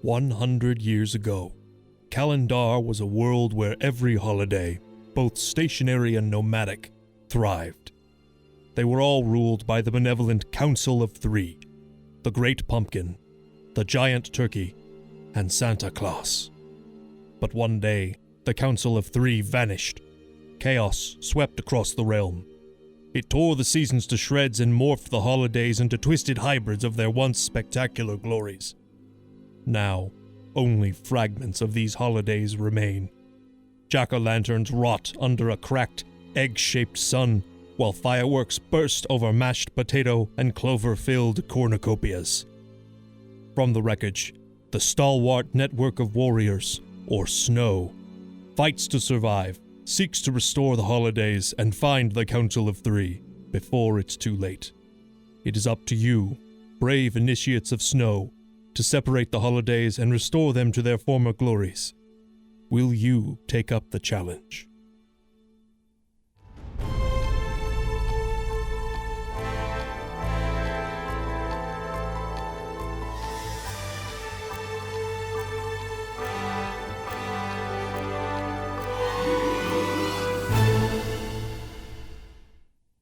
100 years ago, Kalendar was a world where every holiday, both stationary and nomadic, thrived. They were all ruled by the benevolent Council of Three, the Great Pumpkin, the Giant Turkey, and Santa Claus. But one day, the Council of Three vanished. Chaos swept across the realm. It tore the seasons to shreds and morphed the holidays into twisted hybrids of their once spectacular glories. Now, only fragments of these holidays remain. Jack-o'-lanterns rot under a cracked, egg-shaped sun, while fireworks burst over mashed potato and clover-filled cornucopias. From the wreckage, the Stalwart Network of Warriors, or SNOW, fights to survive, seeks to restore the holidays and find the Council of Three before it's too late. It is up to you, brave initiates of SNOW, to separate the holidays and restore them to their former glories. Will you take up the challenge?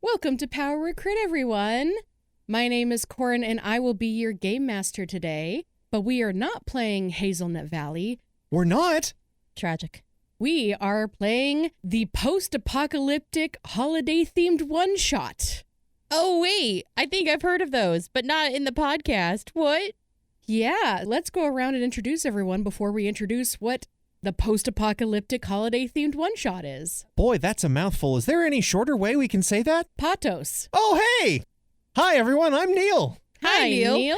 Welcome to Power Recruit, everyone. My name is Corin, and I will be your game master today. But we are not playing Hazelnut Valley. We're not? Tragic. We are playing the Post-Apocalyptic holiday-themed one-shot. Oh, wait. I think I've heard of those, but not in the podcast. What? Yeah, let's go around and introduce everyone before we introduce what the Post-Apocalyptic holiday-themed one-shot is. Boy, that's a mouthful. Is there any shorter way we can say that? PAHTOS. Oh, hey! Hi, everyone. I'm Neil. Hi, Neil.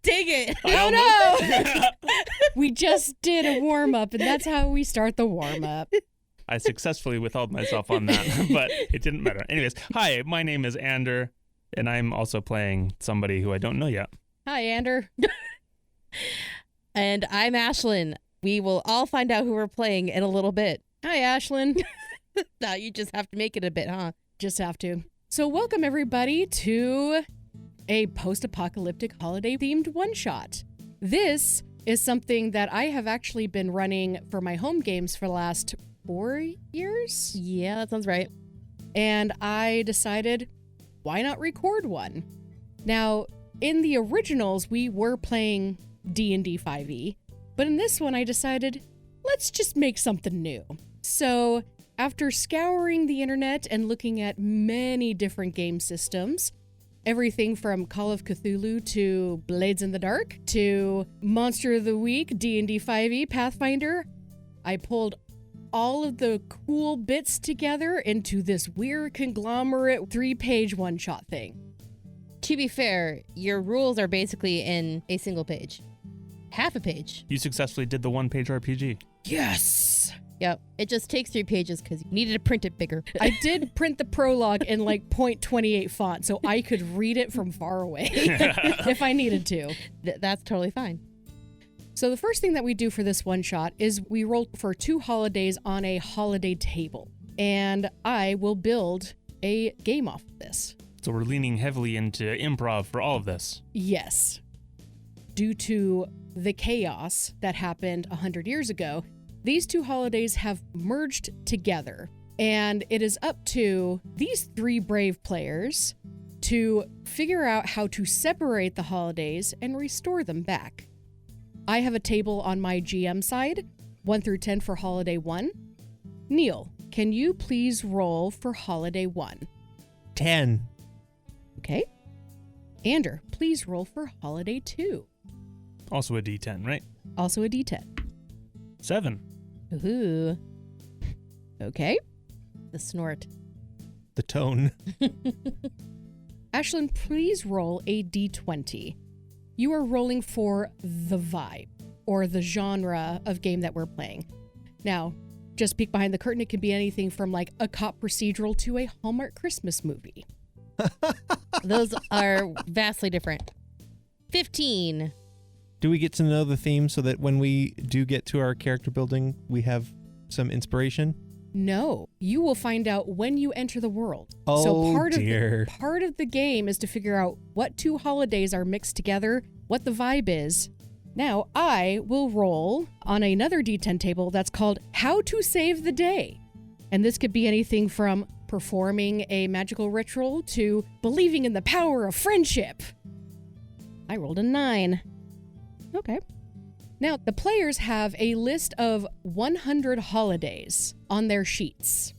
Dig it. Oh, no! We just did a warm-up, and that's how we start the warm-up. I successfully withheld myself on that, but it didn't matter. Anyways, hi, my name is Ander, and I'm also playing somebody who I don't know yet. Hi, Ander. And I'm Ashlyn. We will all find out who we're playing in a little bit. Hi, Ashlyn. Now you just have to make it a bit, huh? Just have to. So welcome, everybody, to a post-apocalyptic holiday-themed one-shot. This is something that I have actually been running for my home games for the last 4 years. Yeah, that sounds right. And I decided, why not record one? Now, in the originals, we were playing D&D 5e, but in this one, I decided, let's just make something new. So, after scouring the internet and looking at many different game systems, everything from Call of Cthulhu to Blades in the Dark to Monster of the Week, D&D 5e, Pathfinder, I pulled all of the cool bits together into this weird conglomerate 3-page one-shot thing. To be fair, your rules are basically in a single page. Half a page. You successfully did the one-page RPG. Yes! Yep. It just takes 3 pages because you needed to print it bigger. I did print the prologue in like 0.28 font so I could read it from far away if I needed to. That's totally fine. So the first thing that we do for this one shot is we roll for 2 holidays on a holiday table. And I will build a game off of this. So we're leaning heavily into improv for all of this. Yes. Due to the chaos that happened 100 years ago, these 2 holidays have merged together, and it is up to these 3 brave players to figure out how to separate the holidays and restore them back. I have a table on my GM side, 1 through 10 for Holiday 1. Neil, can you please roll for Holiday 1? 10. Okay. Ander, please roll for Holiday 2. Also a D10, right? Also a D10. 7. Ooh. Okay. The snort. The tone. Ashlyn, please roll a D20. You are rolling for the vibe, or the genre of game that we're playing. Now, just peek behind the curtain, it can be anything from like a cop procedural to a Hallmark Christmas movie. Those are vastly different. 15. Do we get to know the theme so that when we do get to our character building, we have some inspiration? No, you will find out when you enter the world. Oh, so dear. Part of the game is to figure out what 2 holidays are mixed together, what the vibe is, Now, I will roll on another D10 table that's called How to Save the Day. And this could be anything from performing a magical ritual to believing in the power of friendship. I rolled a 9. Okay. Now, the players have a list of 100 holidays on their sheets.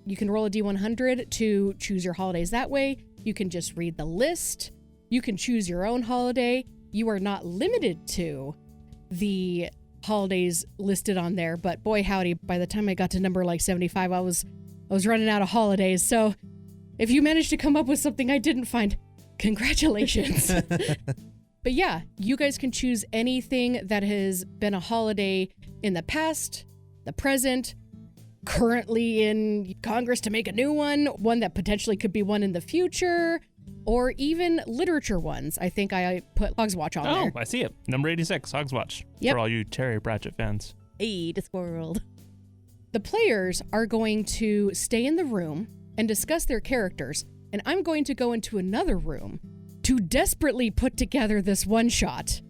You can roll a D100 to choose your holidays that way. You can just read the list. You can choose your own holiday. You are not limited to the holidays listed on there, but boy howdy, by the time I got to number like 75, I was running out of holidays. So if you managed to come up with something I didn't find, congratulations. But yeah, you guys can choose anything that has been a holiday in the past, the present, currently in Congress to make a new one that potentially could be one in the future, or even literature ones. I think I put Hogswatch on there. Oh, I see it. Number 86, Hogswatch. Yep. For all you Terry Pratchett fans. Hey, Discworld. The players are going to stay in the room and discuss their characters, and I'm going to go into another room to desperately put together this one-shot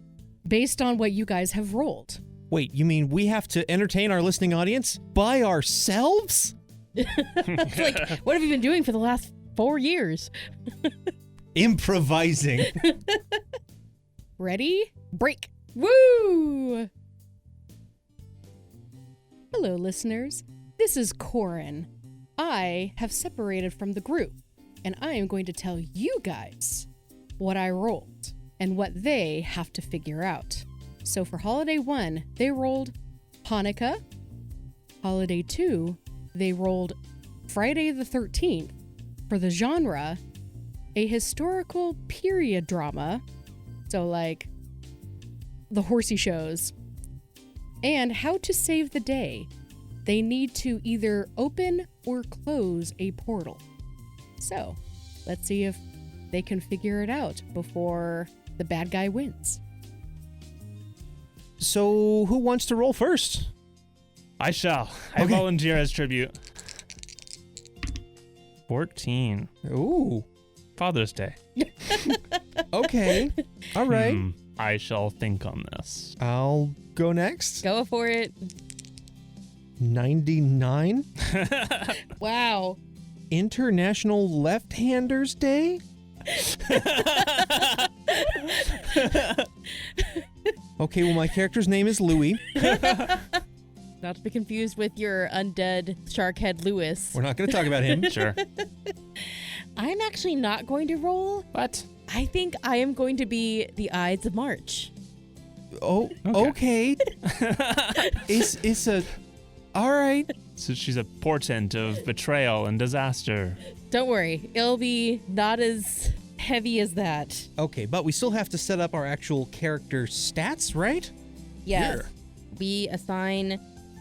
based on what you guys have rolled. Wait, you mean we have to entertain our listening audience by ourselves? It's like, what have you been doing for the last 4 years? Improvising. Ready? Break. Woo! Hello, listeners. This is Corin. I have separated from the group, and I am going to tell you guys what I rolled and what they have to figure out. So for Holiday 1, they rolled Hanukkah. Holiday 2, they rolled Friday the 13th. For the genre, a historical period drama, so like the horsey shows, and How to Save the Day. They need to either open or close a portal. So let's see if they can figure it out before the bad guy wins. So who wants to roll first? I shall. I Okay. volunteer as tribute. 14. Ooh. Father's Day. Okay. All right. I shall think on this. I'll go next. Go for it. 99. Wow. International Left-Handers Day? Okay, well, my character's name is Louis. Not to be confused with your undead Sharkhead Lewis. We're not going to talk about him. Sure. I'm actually not going to roll. What? I think I am going to be the Ides of March. Oh, okay. It's a... All right. So she's a portent of betrayal and disaster. Don't worry, it'll be not as heavy as that. Okay, but we still have to set up our actual character stats, right? Yes. Here. We assign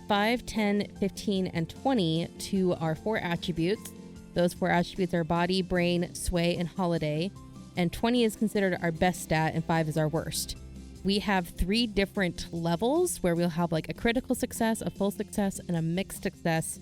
5, 10, 15, and 20 to our 4 attributes. Those 4 attributes are body, brain, sway, and holiday. And 20 is considered our best stat, and 5 is our worst. We have 3 different levels where we'll have like a critical success, a full success, and a mixed success,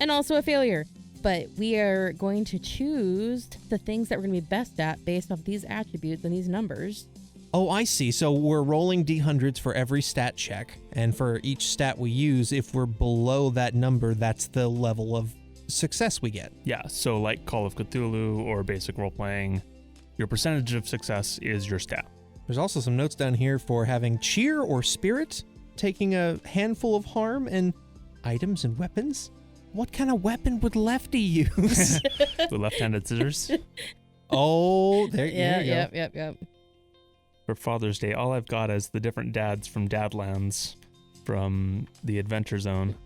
and also a failure. But we are going to choose the things that we're going to be best at based off these attributes and these numbers. Oh, I see. So we're rolling D100s for every stat check. And for each stat we use, if we're below that number, that's the level of success we get. Yeah, so like Call of Cthulhu or basic role-playing, your percentage of success is your stat. There's also some notes down here for having cheer or spirit, taking a handful of harm, and items and weapons. What kind of weapon would Lefty use? The left-handed scissors. Oh, there you go. Yep. For Father's Day, all I've got is the different dads from Dadlands from the Adventure Zone.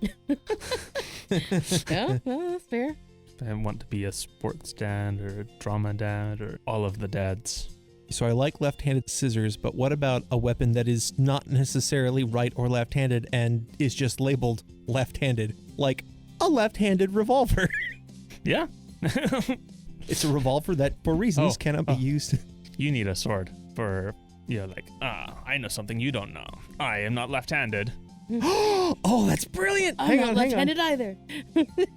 Yeah, well, that's fair. I want to be a sports dad or a drama dad or all of the dads. So I like left-handed scissors, but what about a weapon that is not necessarily right or left-handed and is just labeled left-handed, like a left-handed revolver? Yeah. It's a revolver that, for reasons, cannot be used. You need a sword for, like, I know something you don't know. I am not left-handed. Oh, that's brilliant! I'm hang not on. left-handed either.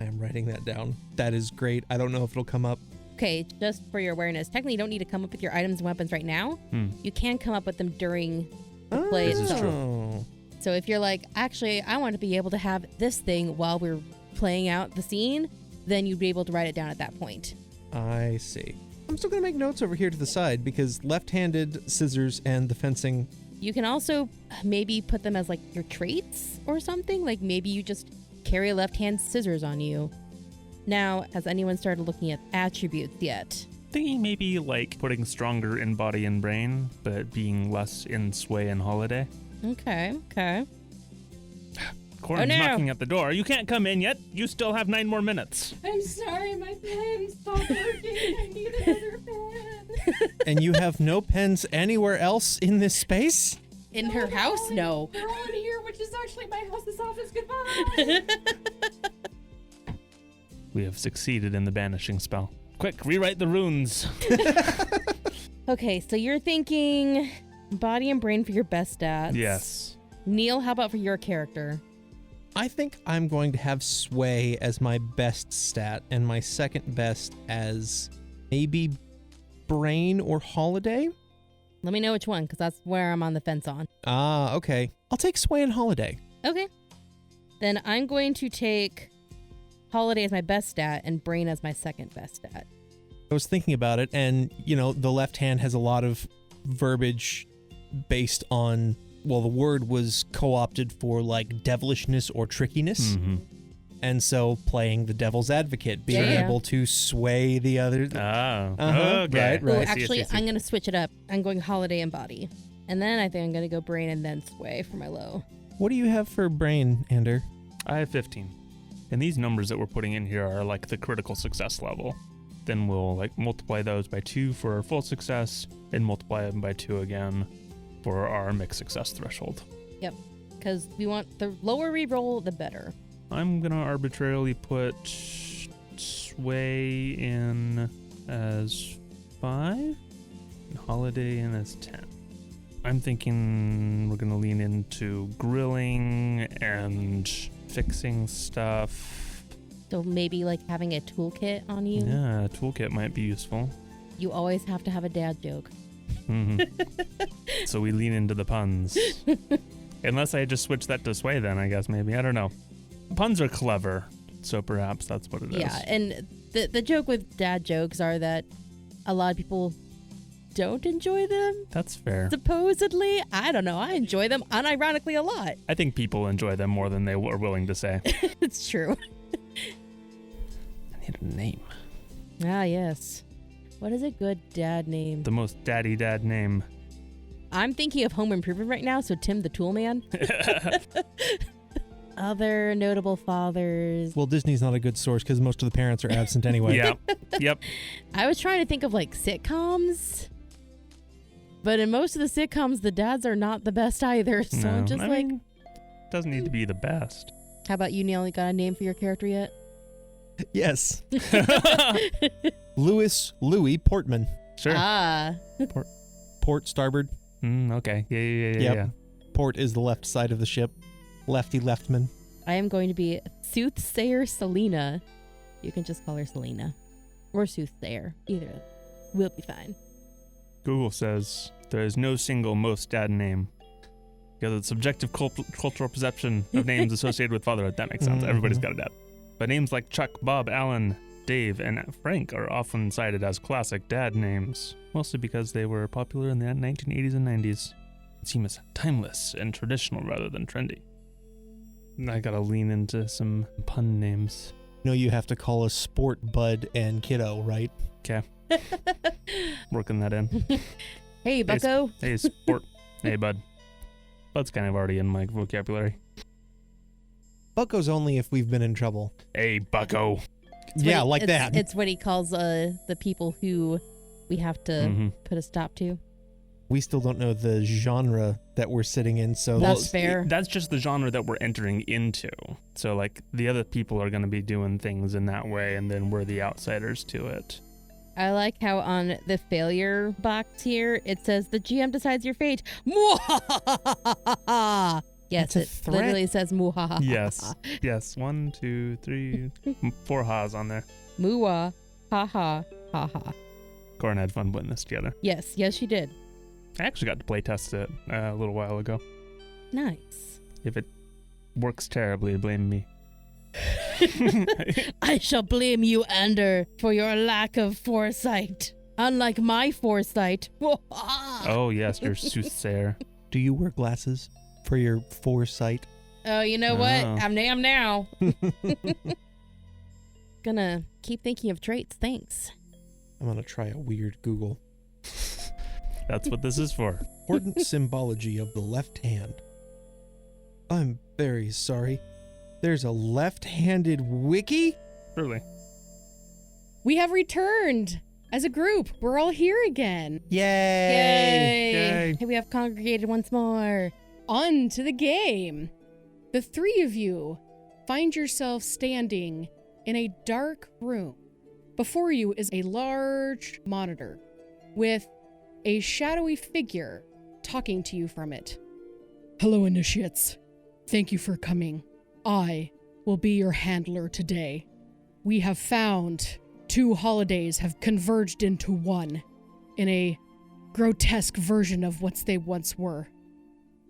I'm writing that down. That is great. I don't know if it'll come up. Okay, just for your awareness, technically you don't need to come up with your items and weapons right now. You can come up with them during the play This is itself. true. So if you're like, actually, I want to be able to have this thing while we're playing out the scene, then you'd be able to write it down at that point. I see. I'm still going to make notes over here to the side because left-handed, scissors, and the fencing. You can also maybe put them as like your traits or something. Like maybe you just carry left-hand scissors on you. Now, has anyone started looking at attributes yet? Thinking maybe like putting stronger in body and brain, but being less in sway and holiday. Okay. Corin's no. knocking at the door. You can't come in yet. You still have 9 more minutes. I'm sorry, my pen stopped working. I need another pen. And you have no pens anywhere else in this space? In her house? No. They're all in here, which is actually my house's office. Goodbye. We have succeeded in the banishing spell. Quick, rewrite the runes. Okay, so you're thinking body and brain for your best stats. Yes. Neil, how about for your character? I think I'm going to have sway as my best stat and my second best as maybe brain or holiday. Let me know which one, because that's where I'm on the fence on. Ah, okay. I'll take sway and holiday. Okay. Then I'm going to take holiday as my best stat and brain as my second best stat. I was thinking about it, and, the left hand has a lot of verbiage based on, well, the word was co-opted for, like, devilishness or trickiness. Mm-hmm. And so playing the devil's advocate, being Yeah. able to sway the other. Oh, Uh-huh, okay. right. Oh, I see, actually, I see. I'm going to switch it up. I'm going holiday and body. And then I think I'm going to go brain and then sway for my low. What do you have for brain, Ander? I have 15. And these numbers that we're putting in here are like the critical success level. Then we'll like multiply those by 2 for our full success and multiply them by 2 again for our mixed success threshold. Yep. Because we want the lower we roll, the better. I'm going to arbitrarily put sway in as 5 and holiday in as 10. I'm thinking we're going to lean into grilling and fixing stuff. So maybe like having a toolkit on you. Yeah, a toolkit might be useful. You always have to have a dad joke. Mhm. So we lean into the puns. Unless I just switch that to sway, then I guess maybe. I don't know. Puns are clever, so perhaps that's what it is. Yeah, and the joke with dad jokes are that a lot of people don't enjoy them. That's fair. Supposedly, I don't know. I enjoy them unironically a lot. I think people enjoy them more than they were willing to say. It's true. I need a name. Ah, yes. What is a good dad name? The most daddy dad name. I'm thinking of Home Improvement right now, so Tim the Tool Man. Other notable fathers. Well, Disney's not a good source because most of the parents are absent anyway. Yeah. Yep. I was trying to think of like sitcoms, but in most of the sitcoms, the dads are not the best either. So No, I'm just I like, mean, doesn't need to be the best. how about you, Neil? You got a name for your character yet? Yes. Louis Portman. Sure. Ah. Port, starboard. Okay. Yeah. Yep. Port is the left side of the ship. Lefty leftman. I am going to be Soothsayer Selena. You can just call her Selena. Or Soothsayer. Either will be fine. Google says there is no single most dad name. Because it's subjective cultural perception of names associated with fatherhood. That makes sense. Mhm. Everybody's got a dad. But names like Chuck, Bob, Alan, Dave, and Frank are often cited as classic dad names, mostly because they were popular in the 1980s and 90s. It seems timeless and traditional rather than trendy. I gotta lean into some pun names. You have to call us Sport, Bud, and Kiddo, right? Working that in. Hey, bucko. Hey, sport. Hey, bud. Bud's kind of already in my vocabulary. Bucko's only if we've been in trouble. Hey, bucko. Yeah, like that. It's what he calls the people who we have to Mhm. put a stop to. We still don't know the genre that we're sitting in, so That's fair. That's just the genre that we're entering into. So, like, the other people are going to be doing things in that way, and then we're the outsiders to it. I like how on the failure box here, it says the GM decides your fate. Yes, That's a it threat. literally says muhaha. Yes. 1, 2, 3, 4 ha's on there. Muah, ha ha, ha ha. Corin had fun putting this together. Yes, she did. I actually got to play test it a little while ago. Nice. If it works terribly, blame me. I shall blame you, Ander, for your lack of foresight. Unlike my foresight. Oh, yes, you're soothsayer. Do you wear glasses for your foresight? Oh, you know what? Oh. I'm damn now. Gonna keep thinking of traits, thanks. I'm gonna try a weird Google. That's what this is for. Important symbology of the left hand. I'm very sorry. There's a left-handed wiki? Really. We have returned as a group. We're all here again. Yay! Yay. Hey, we have congregated once more. On to the game. The three of you find yourself standing in a dark room. Before you is a large monitor with a shadowy figure talking to you from it. Hello, initiates. Thank you for coming. I will be your handler today. We have found 2 holidays have converged into one in a grotesque version of what they once were.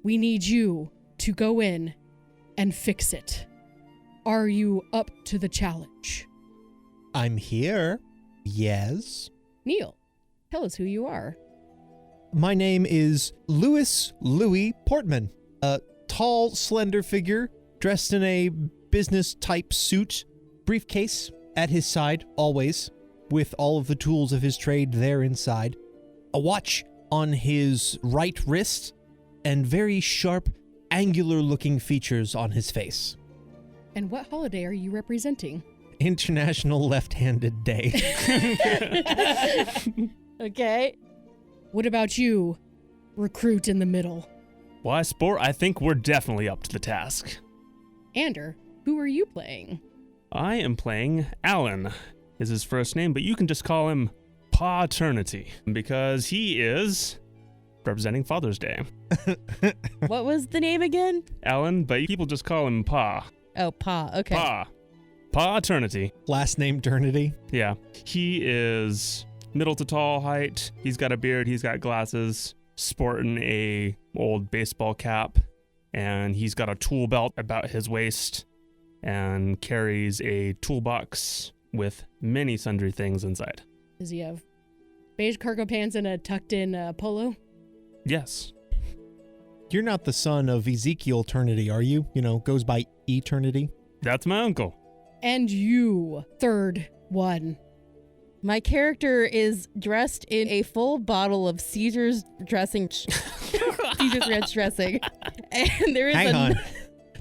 We need you to go in and fix it. Are you up to the challenge? I'm here. Yes. Neil, tell us who you are. My name is Louis Portman, a tall, slender figure dressed in a business-type suit, briefcase at his side, always, with all of the tools of his trade there inside, a watch on his right wrist, and very sharp, angular-looking features on his face. And what holiday are you representing? International Left-Handed Day. Okay. What about you, recruit in the middle? Why, Sport, I think we're definitely up to the task. Ander, who are you playing? I am playing Alan, is his first name, but you can just call him Paternity, because he is representing Father's Day. What was the name again? Alan, but people just call him Pa. Oh, Pa. Okay. Paternity. Last name Ternity. Yeah. He is middle to tall height. He's got a beard. He's got glasses. Sporting a old baseball cap. And he's got a tool belt about his waist. And carries a toolbox with many sundry things inside. Does he have beige cargo pants and a tucked-in polo? Yes. You're not the son of Ezekiel Ternity, are you? You know, goes by Eternity. That's my uncle. And you, third one. My character is dressed in a full bottle of Caesar's dressing. Caesar's ranch dressing. And there is Hang on.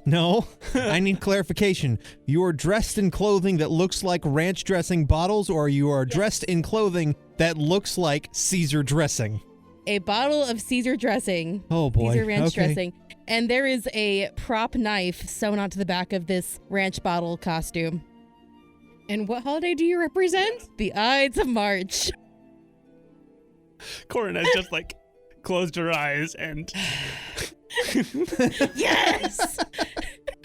No, I need clarification. You are dressed in clothing that looks like ranch dressing bottles, or you are dressed in clothing that looks like Caesar dressing? a bottle of Caesar dressing. Oh boy. Caesar ranch Okay. dressing. And there is a prop knife sewn onto the back of this ranch bottle costume. And what holiday do you represent? The Ides of March. Corin has just like closed her eyes and Yes!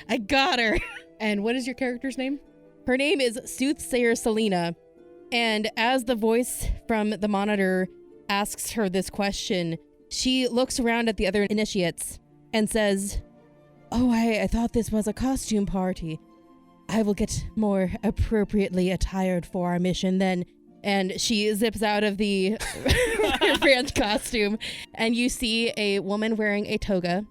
I got her. And what is your character's name? Her name is Soothsayer Selena. And as the voice from the monitor asks her this question, she looks around at the other initiates and says, "Oh, I thought this was a costume party. I will get more appropriately attired for our mission then." And she zips out of the ranch costume, and you see a woman wearing a toga.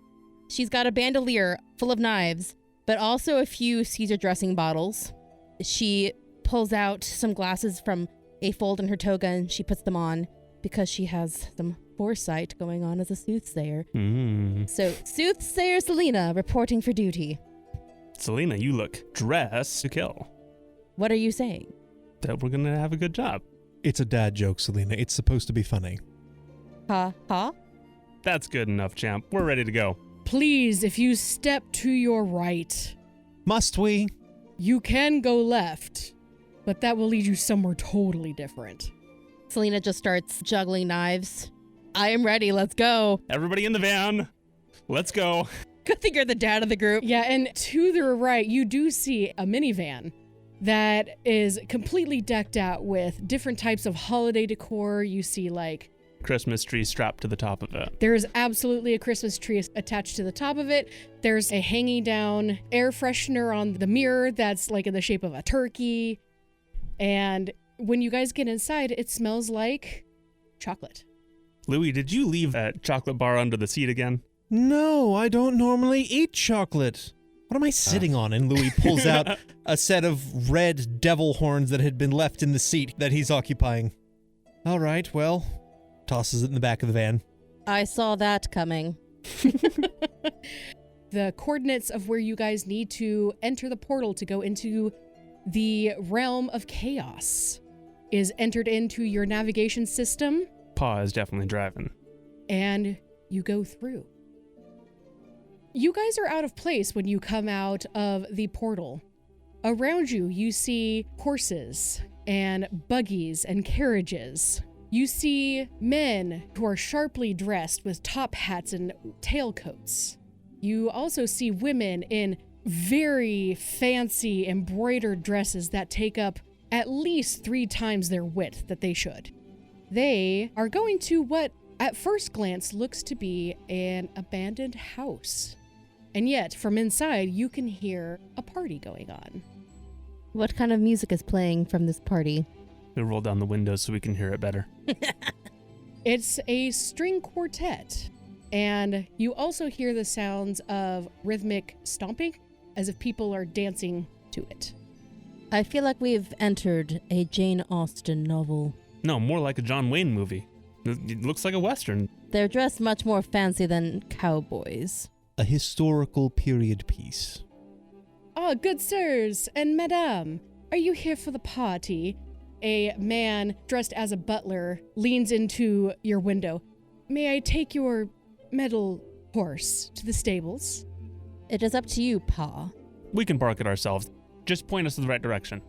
She's got a bandolier full of knives, but also a few Caesar dressing bottles. She pulls out some glasses from a fold in her toga, and she puts them on because she has some foresight going on as a soothsayer. So, Soothsayer Selena reporting for duty. Selena, you look dressed to kill. What are you saying? That we're gonna have a good job. It's a dad joke, Selena. It's supposed to be funny. Ha ha? That's good enough, champ. We're ready to go. Please, if you step to your right, Must we? you can go left, but that will lead you somewhere totally different. Selena just starts juggling knives. I am ready. Let's go. Everybody in the van. Let's go. Good thing you're the dad of the group. Yeah, and to the right, you do see a minivan that is completely decked out with different types of holiday decor. You see like Christmas tree strapped to the top of it. There is absolutely a Christmas tree attached to the top of it. There's a hanging down air freshener on the mirror that's like in the shape of a turkey. And when you guys get inside, it smells like chocolate. Louis, did you leave that chocolate bar under the seat again? No, I don't normally eat chocolate. What am I sitting on? And Louis pulls out a set of red devil horns that had been left in the seat that he's occupying. All right, well, tosses it in the back of the van. I saw that coming. The coordinates of where you guys need to enter the portal to go into the realm of chaos is entered into your navigation system. Pa is definitely driving. And you go through. You guys are out of place when you come out of the portal. Around you, you see horses and buggies and carriages. You see men who are sharply dressed with top hats and tailcoats. You also see women in very fancy embroidered dresses that take up at least 3 times their width that they should. They are going to what at first glance looks to be an abandoned house. And yet, from inside, you can hear a party going on. What kind of music is playing from this party? We roll down the windows so we can hear it better. It's a string quartet. And you also hear the sounds of rhythmic stomping, as if people are dancing to it. I feel like we've entered a Jane Austen novel. No, more like a John Wayne movie. It looks like a Western. They're dressed much more fancy than cowboys. A historical period piece. Ah, good sirs and madame, are you here for the party? A man dressed as a butler leans into your window. May I take your metal horse to the stables? It is up to you, Pa. We can park it ourselves. Just point us in the right direction.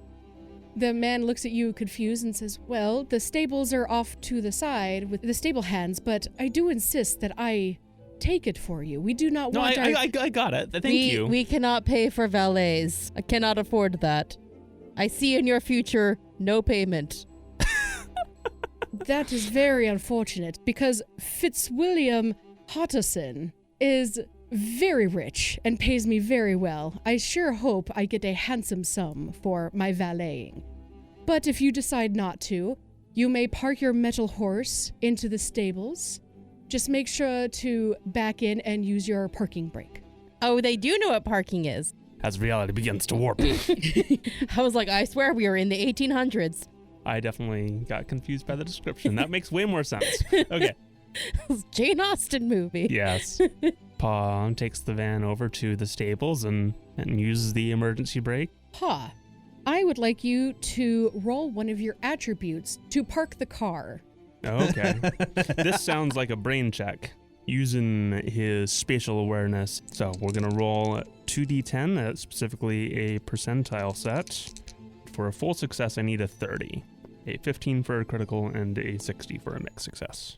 The man looks at you confused and says, well, the stables are off to the side with the stable hands, but I do insist that I take it for you. We do not want I got it. Thank you. We cannot pay for valets. I cannot afford that. I see in your future no payment. That is very unfortunate because Fitzwilliam Hotterson is very rich and pays me very well. I sure hope I get a handsome sum for my valeting. But if you decide not to, you may park your metal horse into the stables. Just make sure to back in and use your parking brake. Oh, they do know what parking is. As reality begins to warp. I was like, I swear we are in the 1800s. I definitely got confused by the description. That makes way more sense. Okay. It's Jane Austen movie. Yes. Pa takes the van over to the stables and uses the emergency brake. Pa, I would like you to roll one of your attributes to park the car. Oh, okay. This sounds like a brain check using his spatial awareness. So we're going to roll 2d10, specifically a percentile set. For a full success, I need a 30, a 15 for a critical, and a 60 for a mixed success.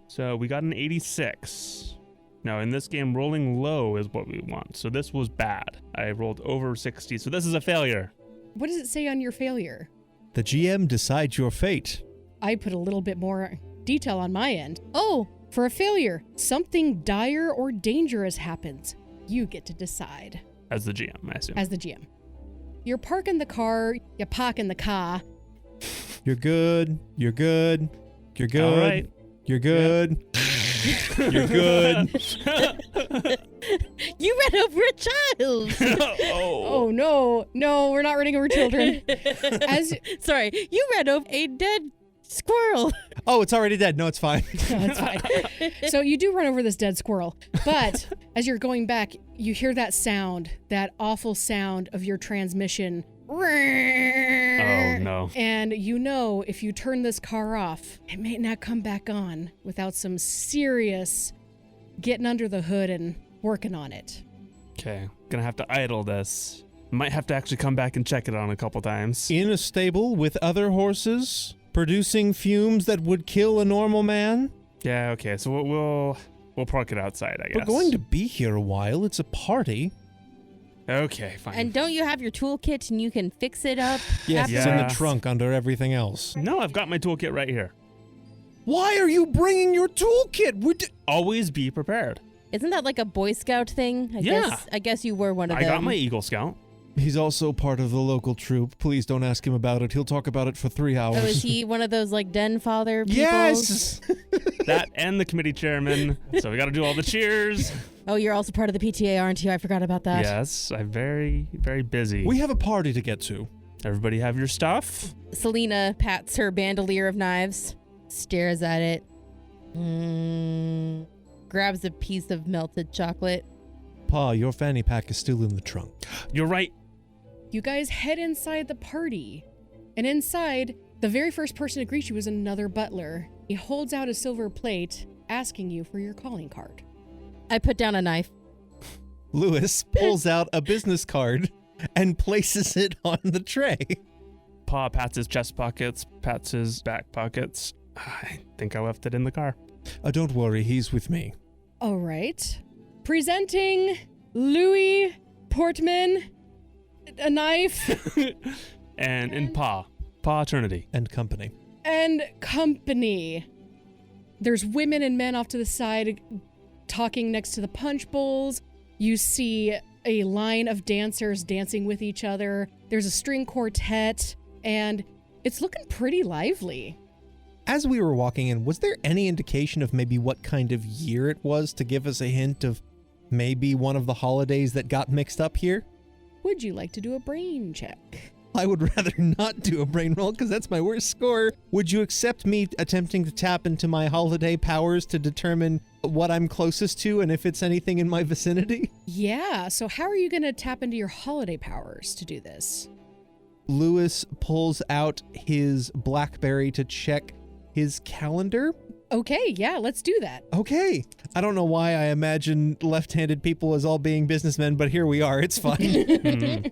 So we got an 86. Now in this game, rolling low is what we want. So this was bad. I rolled over 60, so this is a failure. What does it say on your failure? The GM decides your fate. I put a little bit more detail on my end. Oh, for a failure, something dire or dangerous happens. You get to decide. As the GM, I assume. As the GM. You're parking the car, you're parking the car. You're good. You're good. You're good. All right. You're good. Yeah. You're good. You ran over a child. Oh no, we're not running over children. Sorry, you ran over a dead squirrel. Oh, it's already dead. No, it's fine. No, it's fine. So you do run over this dead squirrel, but as you're going back, you hear that sound, that awful sound of your transmission. Oh, no. And you know if you turn this car off, it may not come back on without some serious getting under the hood and working on it. Okay, gonna have to idle this. Might have to actually come back and check it on a couple times. In a stable with other horses, producing fumes that would kill a normal man? Yeah, okay, so we'll park it outside, I guess. We're going to be here a while. It's a party. Okay, fine. And don't you have your toolkit and you can fix it up? Yes, Yeah. it's in the trunk under everything else. No, I've got my toolkit right here. Why are you bringing your toolkit? Always be prepared. Isn't that like a Boy Scout thing? I guess you were one of them. I got my Eagle Scout. He's also part of the local troop. Please don't ask him about it. He'll talk about it for 3 hours. Oh, is he one of those like den father people? Yes! That and the committee chairman. So we got to do all the cheers. Oh, you're also part of the PTA, aren't you? I forgot about that. Yes, I'm very, very busy. We have a party to get to. Everybody have your stuff? Selena pats her bandolier of knives, stares at it, grabs a piece of melted chocolate. Pa, your fanny pack is still in the trunk. You're right. You guys head inside the party. And inside, the very first person to greet you is another butler. He holds out a silver plate, asking you for your calling card. I put down a knife. Lewis pulls out a business card and places it on the tray. Pa pats his chest pockets, pats his back pockets. I think I left it in the car. Don't worry, he's with me. All right. Presenting Louis Portman, a knife, and Pa Eternity. And company. and company. There's women and men off to the side talking next to the punch bowls. You see a line of dancers dancing with each other. There's a string quartet, and it's looking pretty lively. As we were walking in, was there any indication of maybe what kind of year it was to give us a hint of maybe one of the holidays that got mixed up here? Would you like to do a brain check? I would rather not do a brain roll because that's my worst score. Would you accept me attempting to tap into my holiday powers to determine what I'm closest to and if it's anything in my vicinity? Yeah, so how are you going to tap into your holiday powers to do this? Lewis pulls out his BlackBerry to check his calendar. Okay, yeah, let's do that. Okay. I don't know why I imagine left-handed people as all being businessmen, but here we are. It's fine.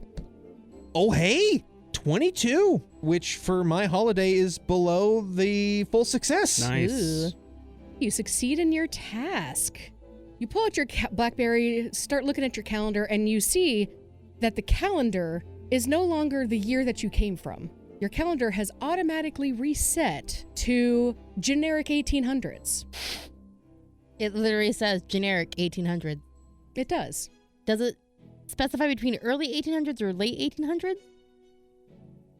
Oh, hey, 22, which for my holiday is below the full success. Nice. Ooh. You succeed in your task. You pull out your BlackBerry, start looking at your calendar, and you see that the calendar is no longer the year that you came from. Your calendar has automatically reset to generic 1800s. It literally says generic 1800. It does. Does it specify between early 1800s or late 1800s?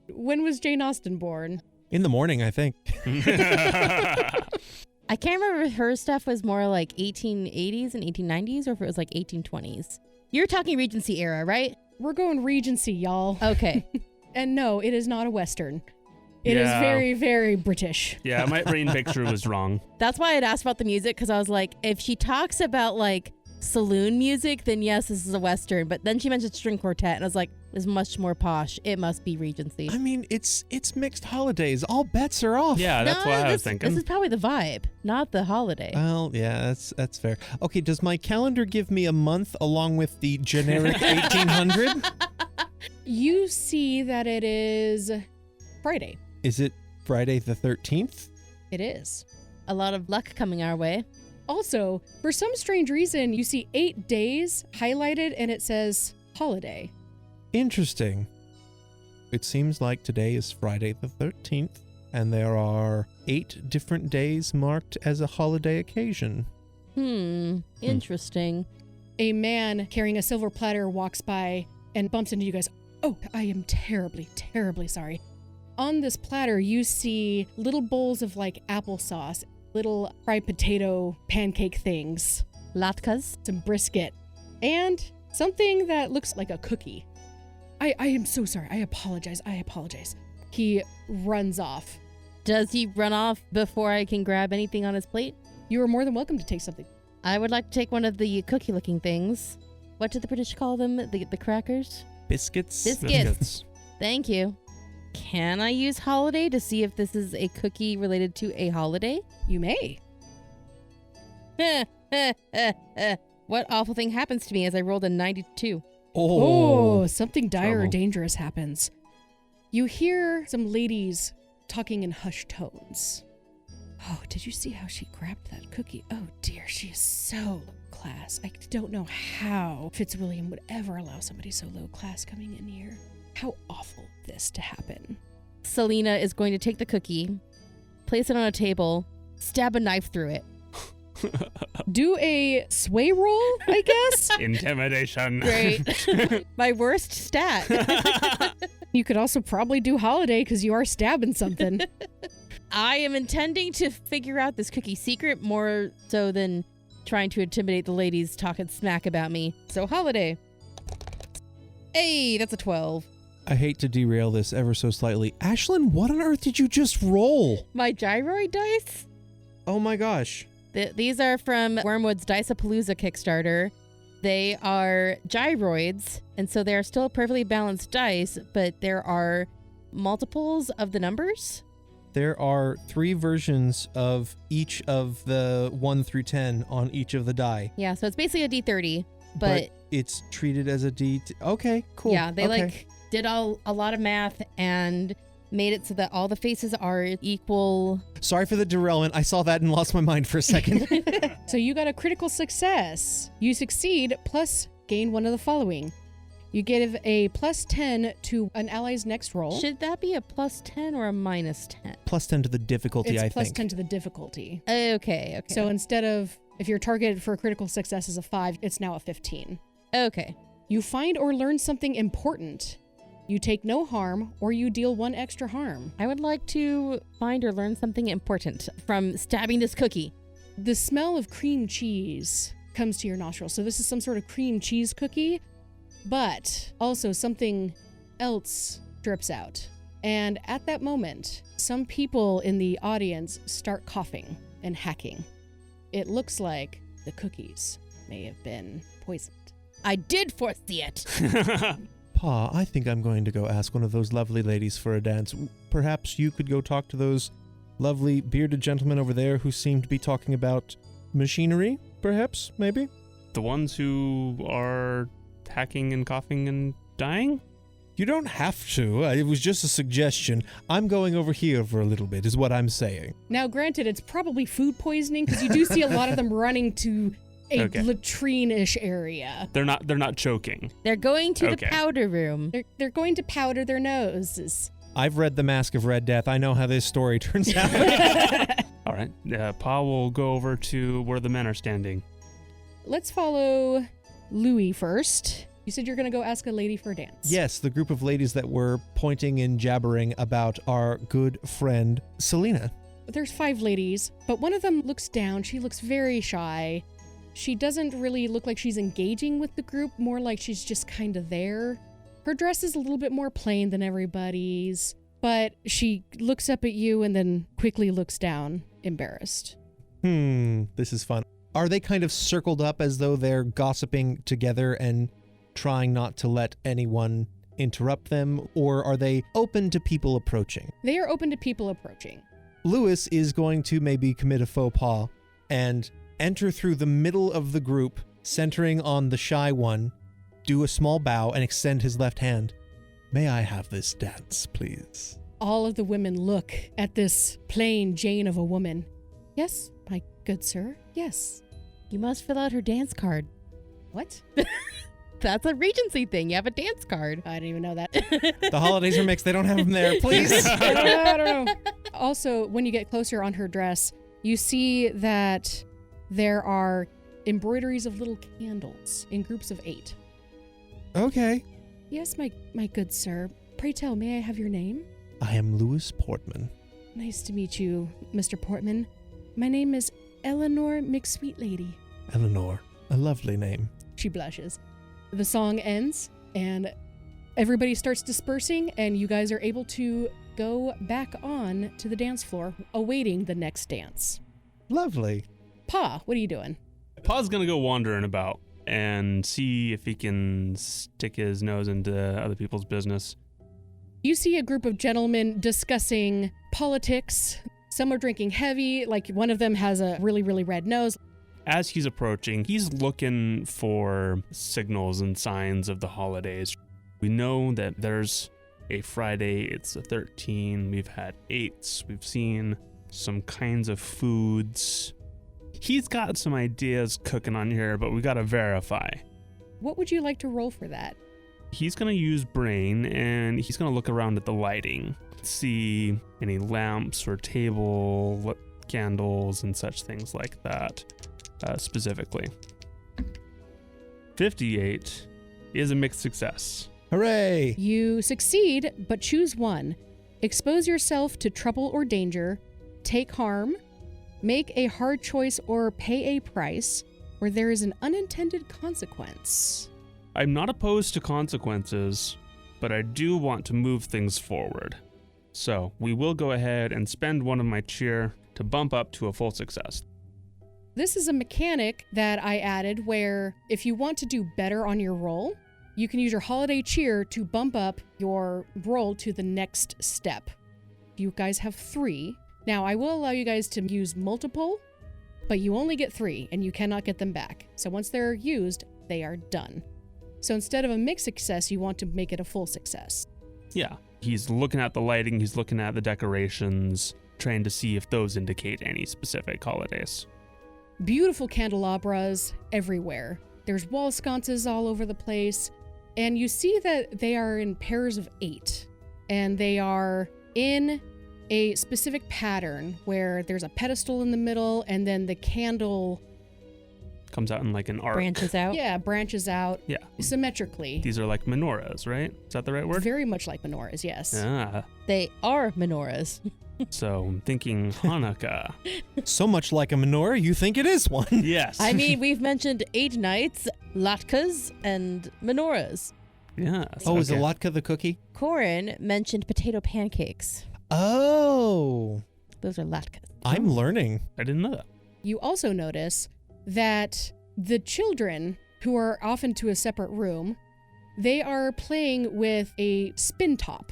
When was Jane Austen born? In the morning, I think. I can't remember if her stuff was more like 1880s and 1890s or if it was like 1820s. You're talking Regency era, right? We're going Regency, y'all. Okay. And no, it is not a Western. It is Yeah. very, very British. Yeah, my brain picture was wrong. That's why I'd asked about the music, because I was like, if she talks about like saloon music, then yes, this is a Western. But then she mentioned string quartet, and I was like, it's much more posh. It must be Regency. I mean, it's mixed holidays. All bets are off. Yeah, that's what I was This thinking. is probably the vibe, not the holiday. Well, yeah, that's fair. Okay, does my calendar give me a month along with the generic 1800? You see that it is Friday. Is it Friday the 13th? It is. A lot of luck coming our way. Also, for some strange reason, you see 8 days highlighted and it says holiday. Interesting. It seems like today is Friday the 13th, and there are 8 different days marked as a holiday occasion. Interesting. A man carrying a silver platter walks by and bumps into you guys. Oh, I am terribly, terribly sorry. On this platter, you see little bowls of like applesauce, little fried potato pancake things, Latkes. some brisket, and something that looks like a cookie. I am so sorry. I apologize. He runs off. Does he run off before I can grab anything on his plate? You are more than welcome to take something. I would like to take one of the cookie-looking things. What did the British call them? The crackers? Biscuits? Biscuits. Thank you. Can I use holiday to see if this is a cookie related to a holiday? You may. What awful thing happens to me as I rolled a 92? Oh, something dire or Trouble. dangerous happens. You hear some ladies talking in hushed tones. Oh, did you see how she grabbed that cookie? Oh dear, she is so low class. I don't know how Fitzwilliam would ever allow somebody so low class coming in here. How awful this to happen. Selena is going to take the cookie, place it on a table, stab a knife through it. Do a sway roll, I guess. Intimidation. Great. My worst stat. You could also probably do holiday because you are stabbing something. I am intending to figure out this cookie secret more so than trying to intimidate the ladies talking smack about me. So holiday. Hey, that's a 12. I hate to derail this ever so slightly. Ashlyn, what on earth did you just roll? My gyroid dice? Oh my gosh. These are from Wormwood's Dice-a-Palooza Kickstarter. They are gyroids, and so they are still perfectly balanced dice, but there are multiples of the numbers. There are 3 versions of each of the 1 through 10 on each of the die. Yeah, so it's basically a D30, but it's treated as a D. Okay, cool. yeah, they okay. did a lot of math and made it so that all the faces are equal. Sorry for the derailment. I saw that and lost my mind for a second. So you got a critical success. You succeed, plus gain one of the following. You give a plus 10 to an ally's next roll. Should that be a plus 10 or a minus 10? Plus 10 to the difficulty, It's I plus think. 10 to the difficulty. Okay. So instead of, if your target for a critical success is a 5, it's now a 15. Okay. You find or learn something important. You take no harm, or you deal 1 extra harm. I would like to find or learn something important from stabbing this cookie. The smell of cream cheese comes to your nostrils. So this is some sort of cream cheese cookie, but also something else drips out. And at that moment, some people in the audience start coughing and hacking. It looks like the cookies may have been poisoned. I did foresee it. Pa, I think I'm going to go ask one of those lovely ladies for a dance. Perhaps you could go talk to those lovely bearded gentlemen over there who seem to be talking about machinery, perhaps, maybe? The ones who are hacking and coughing and dying? You don't have to. It was just a suggestion. I'm going over here for a little bit, is what I'm saying. Now, granted, it's probably food poisoning because you do see a lot of them running to a latrine-ish area. They're not choking. They're going to Okay. the powder room. They're going to powder their noses. I've read The Mask of Red Death. I know how this story turns out. All right. Pa will go over to where the men are standing. Let's follow Louis first. You said you're going to go ask a lady for a dance. Yes, the group of ladies that were pointing and jabbering about our good friend, Selena. There's 5 ladies, but one of them looks down. She looks very shy. She doesn't really look like she's engaging with the group, more like she's just kind of there. Her dress is a little bit more plain than everybody's, but she looks up at you and then quickly looks down, embarrassed. This is fun. Are they kind of circled up as though they're gossiping together and trying not to let anyone interrupt them, or are they open to people approaching? They are open to people approaching. Lewis is going to maybe commit a faux pas and enter through the middle of the group, centering on the shy one, do a small bow, and extend his left hand. May I have this dance, please? All of the women look at this plain Jane of a woman. Yes, my good sir, yes. You must fill out her dance card. What? That's a Regency thing. You have a dance card. I didn't even know that. The holidays are mixed. They don't have them there, please. I don't know. Also, when you get closer on her dress, you see that there are embroideries of little candles in groups of 8. Okay. Yes, my good sir. Pray tell, may I have your name? I am Lewis Portman. Nice to meet you, Mr. Portman. My name is Eleanor McSweetlady. Eleanor. A lovely name. She blushes. The song ends, and everybody starts dispersing, and you guys are able to go back on to the dance floor, awaiting the next dance. Lovely. Pa, what are you doing? Pa's gonna go wandering about and see if he can stick his nose into other people's business. You see a group of gentlemen discussing politics. Some are drinking heavy, like one of them has a really, really red nose. As he's approaching, he's looking for signals and signs of the holidays. We know that there's a Friday, it's a 13, we've had 8s, we've seen some kinds of foods. He's got some ideas cooking on here, but we gotta verify. What would you like to roll for that? He's gonna use brain, and he's gonna look around at the lighting, see any lamps or table, what candles and such things like that, specifically. 58 is a mixed success. Hooray! You succeed, but choose one. Expose yourself to trouble or danger, take harm, make a hard choice or pay a price, or there is an unintended consequence. I'm not opposed to consequences, but I do want to move things forward. So we will go ahead and spend one of my cheer to bump up to a full success. This is a mechanic that I added where if you want to do better on your roll, you can use your holiday cheer to bump up your roll to the next step. You guys have 3. Now, I will allow you guys to use multiple, but you only get 3 and you cannot get them back. So once they're used, they are done. So instead of a mixed success, you want to make it a full success. Yeah. He's looking at the lighting, he's looking at the decorations, trying to see if those indicate any specific holidays. Beautiful candelabras everywhere. There's wall sconces all over the place. And you see that they are in pairs of 8. And they are in a specific pattern where there's a pedestal in the middle and then the candle Comes out in like an arc. Branches out. branches out Yeah. symmetrically. These are like menorahs, right? Is that the right word? Very much like menorahs, yes. Ah. They are menorahs. So I'm thinking Hanukkah. So much like a menorah, you think it is one. Yes. I mean, we've mentioned 8 nights, latkes, and menorahs. Yes. Oh, is a okay. latke the cookie? Corin mentioned potato pancakes. Oh, Those are latkes. I'm learning. I didn't know that. You also notice that the children, who are off into a separate room, they are playing with a spin top.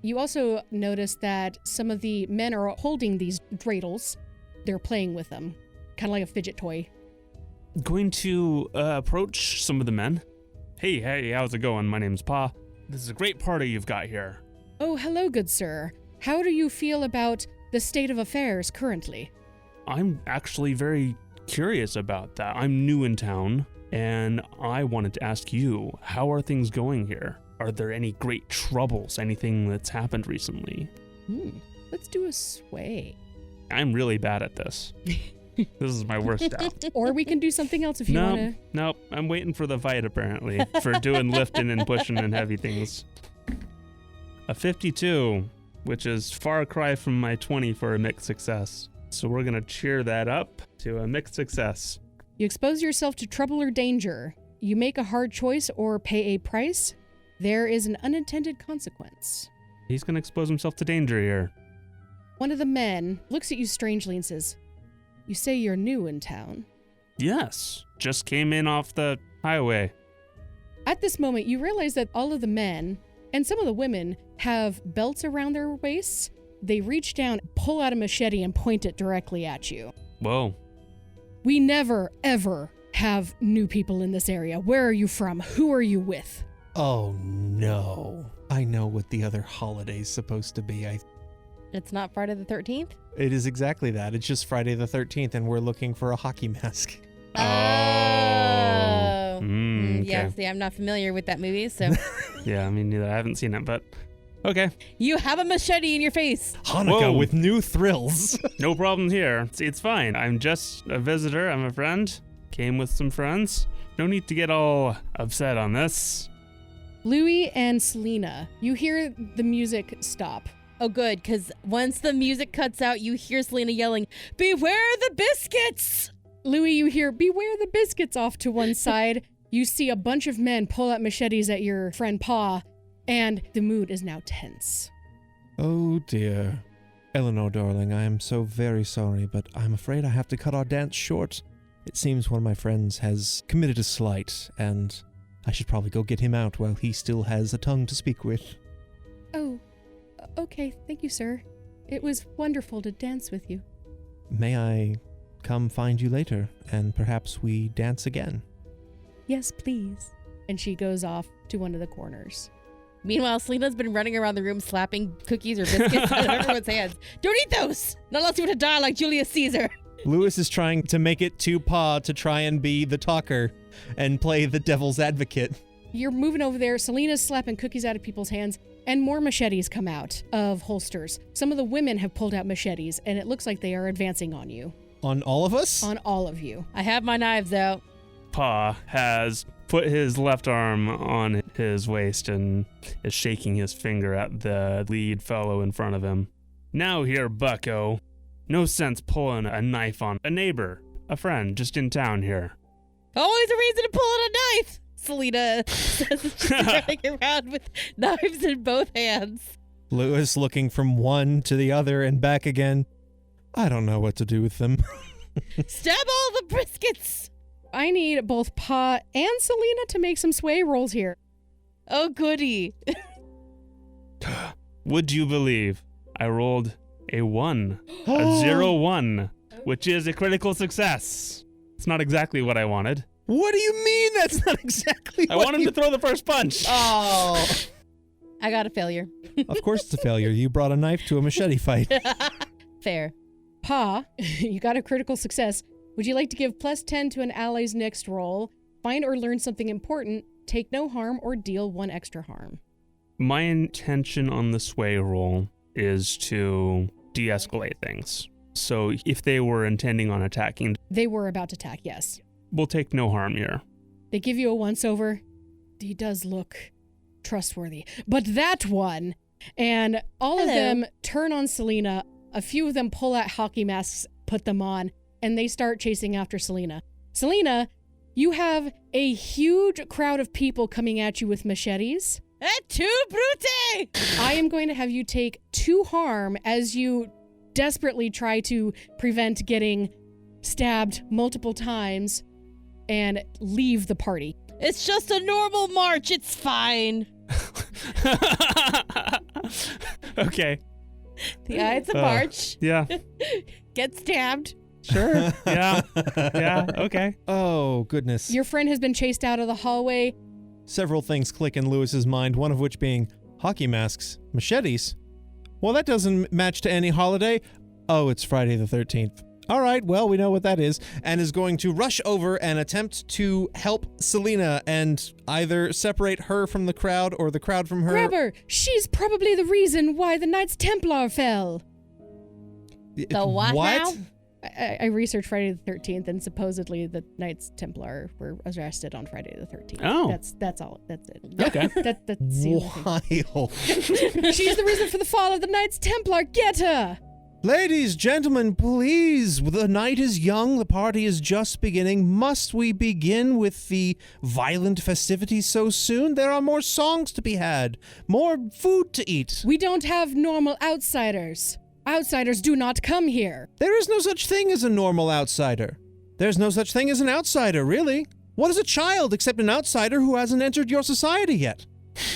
You also notice that some of the men are holding these dreidels. They're playing with them, kind of like a fidget toy. Going to approach some of the men. Hey, how's it going? My name's Pa. This is a great party you've got here. Oh, hello, good sir. How do you feel about the state of affairs currently? I'm actually very curious about that. I'm new in town, and I wanted to ask you, how are things going here? Are there any great troubles, anything that's happened recently? Let's do a sway. I'm really bad at this. This is my worst out. Or we can do something else if you want to. Nope. I'm waiting for the fight, apparently, for doing lifting and pushing and heavy things. A 52, which is far cry from my 20 for a mixed success. So we're going to cheer that up to a mixed success. You expose yourself to trouble or danger. You make a hard choice or pay a price. There is an unintended consequence. He's going to expose himself to danger here. One of the men looks at you strangely and says, "You say you're new in town." Yes, just came in off the highway. At this moment, you realize that all of the men and some of the women have belts around their waists. They reach down, pull out a machete, and point it directly at you. Whoa. We never, ever have new people in this area. Where are you from? Who are you with? Oh no. I know what the other holiday's supposed to be. It's not Friday the 13th? It is exactly that. It's just Friday the 13th and we're looking for a hockey mask. Oh. Okay. Yeah, see, I'm not familiar with that movie, so. Yeah, I mean, neither. I haven't seen it, but okay. You have a machete in your face. Hanukkah Whoa. with new thrills. No problem here. It's fine. I'm just a visitor. I'm a friend. Came with some friends. No need to get all upset on this. Louis and Selena, you hear the music stop. Oh, good, because once the music cuts out, you hear Selena yelling, "Beware the biscuits!" Louis, you hear, "Beware the biscuits" off to one side. You see a bunch of men pull out machetes at your friend Pa, and the mood is now tense. Oh dear. Eleanor, darling, I am so very sorry, but I'm afraid I have to cut our dance short. It seems one of my friends has committed a slight, and I should probably go get him out while he still has a tongue to speak with. Oh, okay, thank you, sir. It was wonderful to dance with you. May I come find you later, and perhaps we dance again? Yes, please. And she goes off to one of the corners. Meanwhile, Selena's been running around the room slapping cookies or biscuits out of everyone's hands. Don't eat those! Not unless you want to die like Julius Caesar. Lewis is trying to make it to Pa to try and be the talker and play the devil's advocate. You're moving over there. Selena's slapping cookies out of people's hands. And more machetes come out of holsters. Some of the women have pulled out machetes, and it looks like they are advancing on you. On all of us? On all of you. I have my knives out. Pa has put his left arm on his waist and is shaking his finger at the lead fellow in front of him. Now here, bucko. No sense pulling a knife on a neighbor, a friend just in town here. Always a reason to pull out a knife, Selena says as she's running around with knives in both hands. Lewis looking from one to the other and back again. I don't know what to do with them. Stab all the briskets. I need both Pa and Selena to make some sway rolls here. Oh, goody. Would you believe I rolled a 1, a 0-1, which is a critical success. It's not exactly what I wanted. What do you mean that's not exactly I wanted to throw the first punch. Oh. I got a failure. Of course it's a failure. You brought a knife to a machete fight. Fair. Pa, you got a critical success. Would you like to give +10 to an ally's next roll, find or learn something important, take no harm, or deal 1 extra harm? My intention on the sway roll is to de-escalate things. So if they were intending on attacking, They were about to attack, yes. we'll take no harm here. They give you a once-over. He does look trustworthy. But that one, and all of Hello. them turn on Selena. A few of them pull out hockey masks, put them on, and they start chasing after Selena. Selena, you have a huge crowd of people coming at you with machetes. Et tu, Brute! I am going to have you take 2 harm as you desperately try to prevent getting stabbed multiple times and leave the party. It's just a normal march. It's fine. Okay. Yeah, it's a march. Yeah. Get stabbed. Sure. Yeah. Yeah. Okay. Oh, goodness. Your friend has been chased out of the hallway. Several things click in Lewis's mind, one of which being hockey masks, machetes. Well, that doesn't match to any holiday. Oh, it's Friday the 13th. All right, well, we know what that is, and is going to rush over and attempt to help Selena and either separate her from the crowd or the crowd from her. Grab her! She's probably the reason why the Knights Templar fell. The what now? I researched Friday the 13th, and supposedly the Knights Templar were arrested on Friday the 13th. Oh. That's all. That's it. Okay. That's the only thing. Wild. She's the reason for the fall of the Knights Templar. Get her! Ladies, gentlemen, please. The night is young. The party is just beginning. Must we begin with the violent festivities so soon? There are more songs to be had, more food to eat. We don't have normal outsiders. Outsiders do not come here. There is no such thing as a normal outsider. There's no such thing as an outsider, really. What is a child except an outsider who hasn't entered your society yet?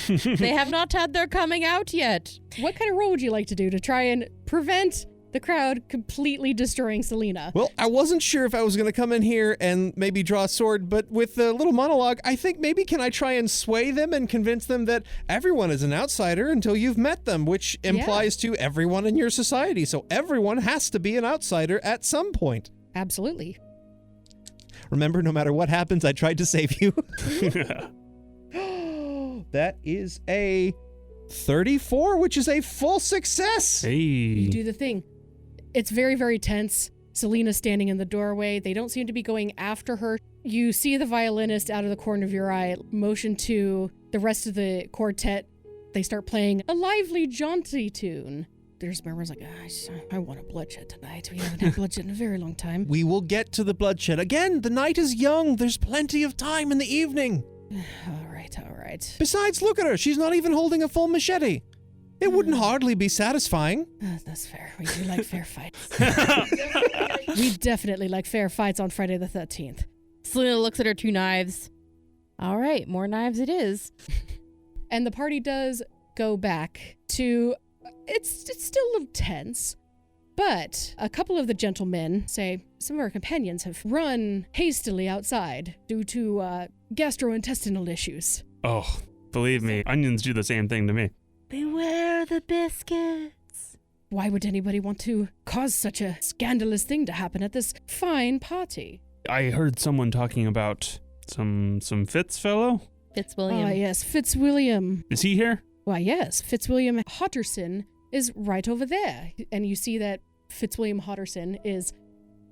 They have not had their coming out yet. What kind of role would you like to do to try and prevent the crowd completely destroying Selena? Well, I wasn't sure if I was going to come in here and maybe draw a sword, but with the little monologue, I think maybe can I try and sway them and convince them that everyone is an outsider until you've met them, which implies to everyone in your society. So everyone has to be an outsider at some point. Absolutely. Remember, no matter what happens, I tried to save you. That is a 34, which is a full success. You Hey. do the thing. It's very, very tense. Selena's standing in the doorway. They don't seem to be going after her. You see the violinist out of the corner of your eye motion to the rest of the quartet. They start playing a lively, jaunty tune. There's members like, I want a bloodshed tonight. We haven't had bloodshed in a very long time. We will get to the bloodshed. Again, the night is young. There's plenty of time in the evening. All right. Besides, look at her. She's not even holding a full machete. It wouldn't hardly be satisfying. That's fair. We do like fair fights. We definitely like fair fights on Friday the 13th. Selena looks at her 2 knives. All right, more knives it is. And the party does go back to... It's still a little tense, but a couple of the gentlemen say some of our companions have run hastily outside due to gastrointestinal issues. Oh, believe me, onions do the same thing to me. Beware the biscuits. Why would anybody want to cause such a scandalous thing to happen at this fine party? I heard someone talking about some Fitz fellow. Fitzwilliam. Ah, yes, Fitzwilliam. Is he here? Why, yes, Fitzwilliam Hotterson is right over there. And you see that Fitzwilliam Hotterson is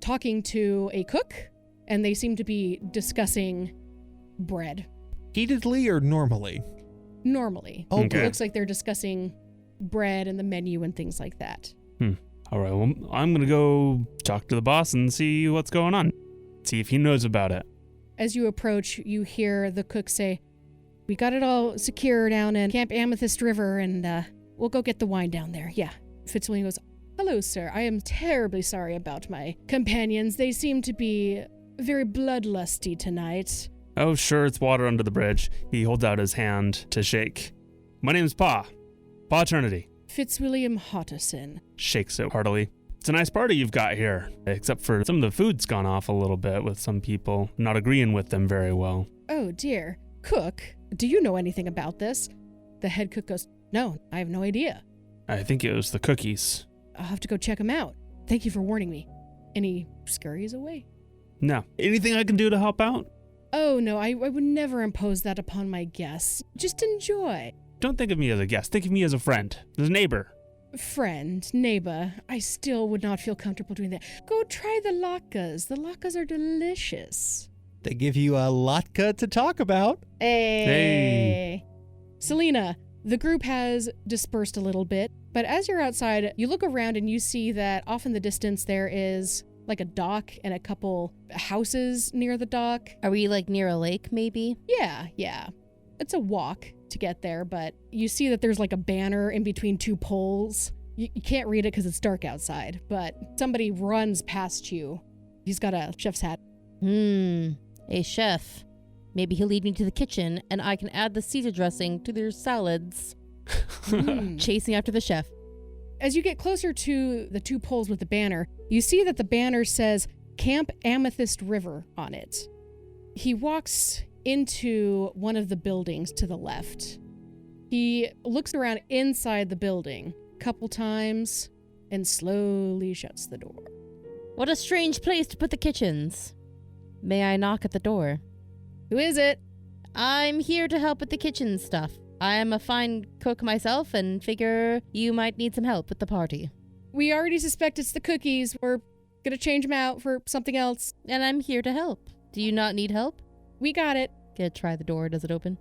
talking to a cook, and they seem to be discussing bread. Heatedly or normally? Normally. Oh, It looks like they're discussing bread and the menu and things like that. All right, well, I'm going to go talk to the boss and see what's going on. See if he knows about it. As you approach, you hear the cook say, "We got it all secure down in Camp Amethyst River, and we'll go get the wine down there." Yeah. Fitzwilliam goes, "Hello, sir. I am terribly sorry about my companions. They seem to be very bloodlusty tonight." Oh, sure, it's water under the bridge. He holds out his hand to shake. "My name's Pa. Pa Eternity." Fitzwilliam Hotterson. Shakes it heartily. "It's a nice party you've got here, except for some of the food's gone off a little bit with some people, not agreeing with them very well." "Oh, dear. Cook, do you know anything about this?" The head cook goes, "No, I have no idea. I think it was the cookies. I'll have to go check them out. Thank you for warning me." And he scurries away. No. Anything I can do to help out? "Oh, no, I would never impose that upon my guests. Just enjoy." Don't think of me as a guest. Think of me as a friend, as a neighbor. "Friend, neighbor, I still would not feel comfortable doing that. Go try the latkes. The latkes are delicious." They give you a latke to talk about. Hey. Selena, the group has dispersed a little bit, but as you're outside, you look around and you see that off in the distance there is like a dock and a couple houses near the dock. Are we like near a lake, maybe? Yeah. It's a walk to get there, but you see that there's like a banner in between two poles. You can't read it because it's dark outside, but somebody runs past you. He's got a chef's hat. A chef. Maybe he'll lead me to the kitchen and I can add the Caesar dressing to their salads. Chasing after the chef. As you get closer to the two poles with the banner, you see that the banner says Camp Amethyst River on it. He walks into one of the buildings to the left. He looks around inside the building a couple times and slowly shuts the door. What a strange place to put the kitchens. May I knock at the door? "Who is it?" I'm here to help with the kitchen stuff. I am a fine cook myself and figure you might need some help with the party. "We already suspect it's the cookies. We're gonna change them out for something else." And I'm here to help. Do you not need help? "We got it." Gonna try the door. Does it open?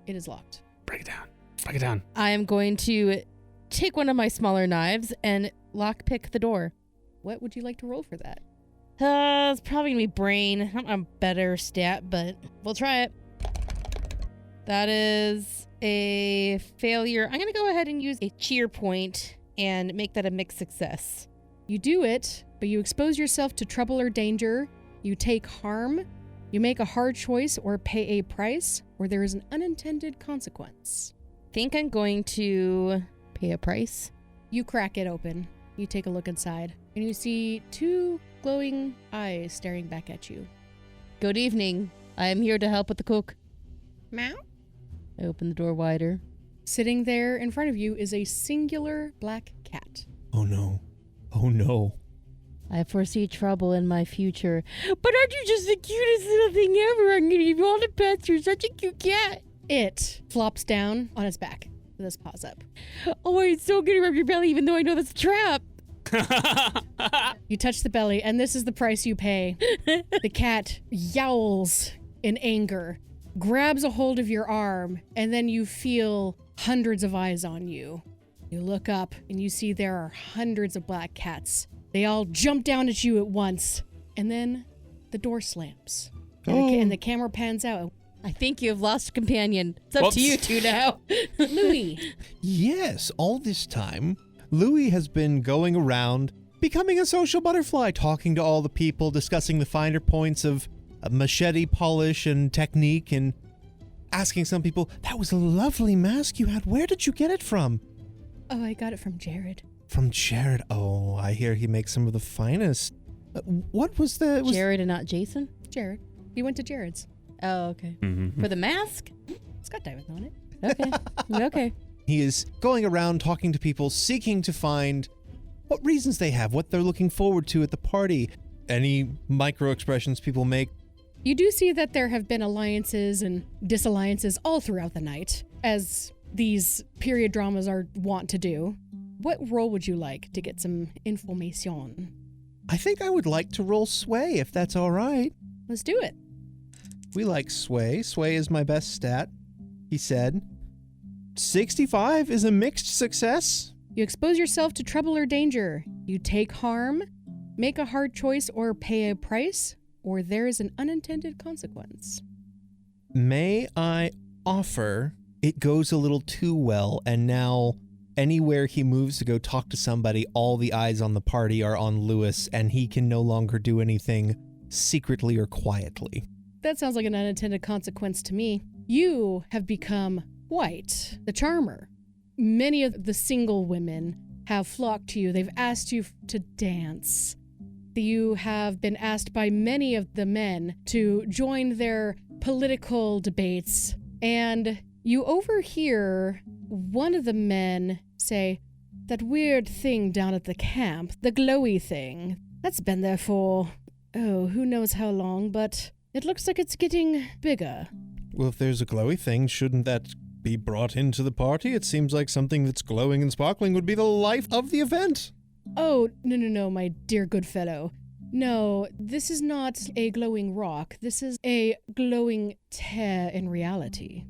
It is locked. Break it down. Break it down. I am going to take one of my smaller knives and lockpick the door. What would you like to roll for that? It's probably gonna be brain. I'm a better stat, but we'll try it. That is a failure. I'm gonna go ahead and use a cheer point and make that a mixed success. You do it, but you expose yourself to trouble or danger. You take harm. You make a hard choice or pay a price, or there is an unintended consequence. Think I'm going to pay a price. You crack it open. You take a look inside, and you see two glowing eyes staring back at you. Good evening. I am here to help with the cook. Meow. I open the door wider. Sitting there in front of you is a singular black cat. Oh no. Oh no. I foresee trouble in my future. But aren't you just the cutest little thing ever? I'm gonna give you all the pets. You're such a cute cat. It flops down on its back with its paws up. Oh, it's so good to rub your belly even though I know that's a trap. You touch the belly, and this is the price you pay. The cat yowls in anger, grabs a hold of your arm, and then you feel hundreds of eyes on you. You look up, and you see there are hundreds of black cats. They all jump down at you at once, and then the door slams. And the camera pans out. I think you have lost a companion. It's up to you two now. Louis. Yes, all this time, Louis has been going around, becoming a social butterfly, talking to all the people, discussing the finer points of machete polish and technique, and asking some people, "That was a lovely mask you had. Where did you get it from?" "Oh, I got it from Jared." "From Jared. Oh, I hear he makes some of the finest." What was the... Jared and not Jason? Jared. He went to Jared's. Oh, okay. Mm-hmm. For the mask? It's got diamonds on it. Okay. Okay. He is going around talking to people, seeking to find what reasons they have, what they're looking forward to at the party, any micro expressions people make. You do see that there have been alliances and disalliances all throughout the night, as these period dramas are wont to do. What role would you like to get some information? I think I would like to roll sway, if that's all right. Let's do it. We like sway. Sway is my best stat, he said. 65 is a mixed success. You expose yourself to trouble or danger. You take harm, make a hard choice, or pay a price, or there is an unintended consequence. May I offer, it goes a little too well, and now anywhere he moves to go talk to somebody, all the eyes on the party are on Lewis, and he can no longer do anything secretly or quietly. That sounds like an unintended consequence to me. You have become White, the charmer. Many of the single women have flocked to you. They've asked you to dance. You have been asked by many of the men to join their political debates. And you overhear one of the men say, "That weird thing down at the camp, the glowy thing, that's been there for, who knows how long, but it looks like it's getting bigger." Well, if there's a glowy thing, shouldn't that be brought into the party? It seems like something that's glowing and sparkling would be the life of the event. Oh, no, my dear good fellow. No, this is not a glowing rock. This is a glowing tear in reality.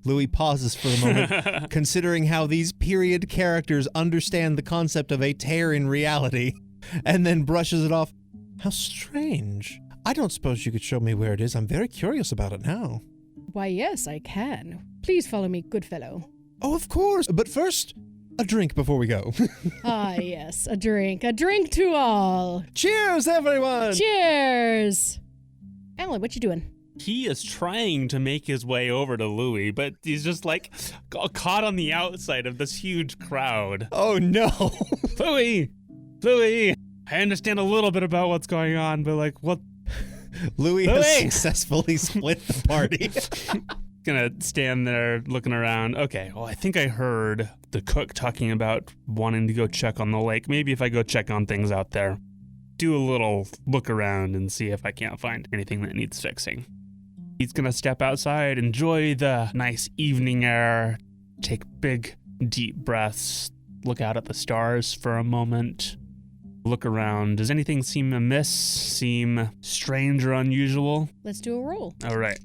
Louis pauses for a moment, considering how these period characters understand the concept of a tear in reality, and then brushes it off. How strange. I don't suppose you could show me where it is. I'm very curious about it now. Why, yes, I can. Please follow me, good fellow. Oh, of course. But first, a drink before we go. Ah, yes, a drink. A drink to all. Cheers, everyone! Cheers! Alan, what you doing? He is trying to make his way over to Louis, but he's just like caught on the outside of this huge crowd. Oh, no. Louis, I understand a little bit about what's going on, but like, what? Louis has successfully split the party. Gonna stand there looking around. Okay, well, I think I heard the cook talking about wanting to go check on the lake. Maybe if I go check on things out there, do a little look around and see if I can't find anything that needs fixing. He's gonna step outside, enjoy the nice evening air, take big, deep breaths, look out at the stars for a moment, look around. Does anything seem amiss, seem strange or unusual? Let's do a roll. All right.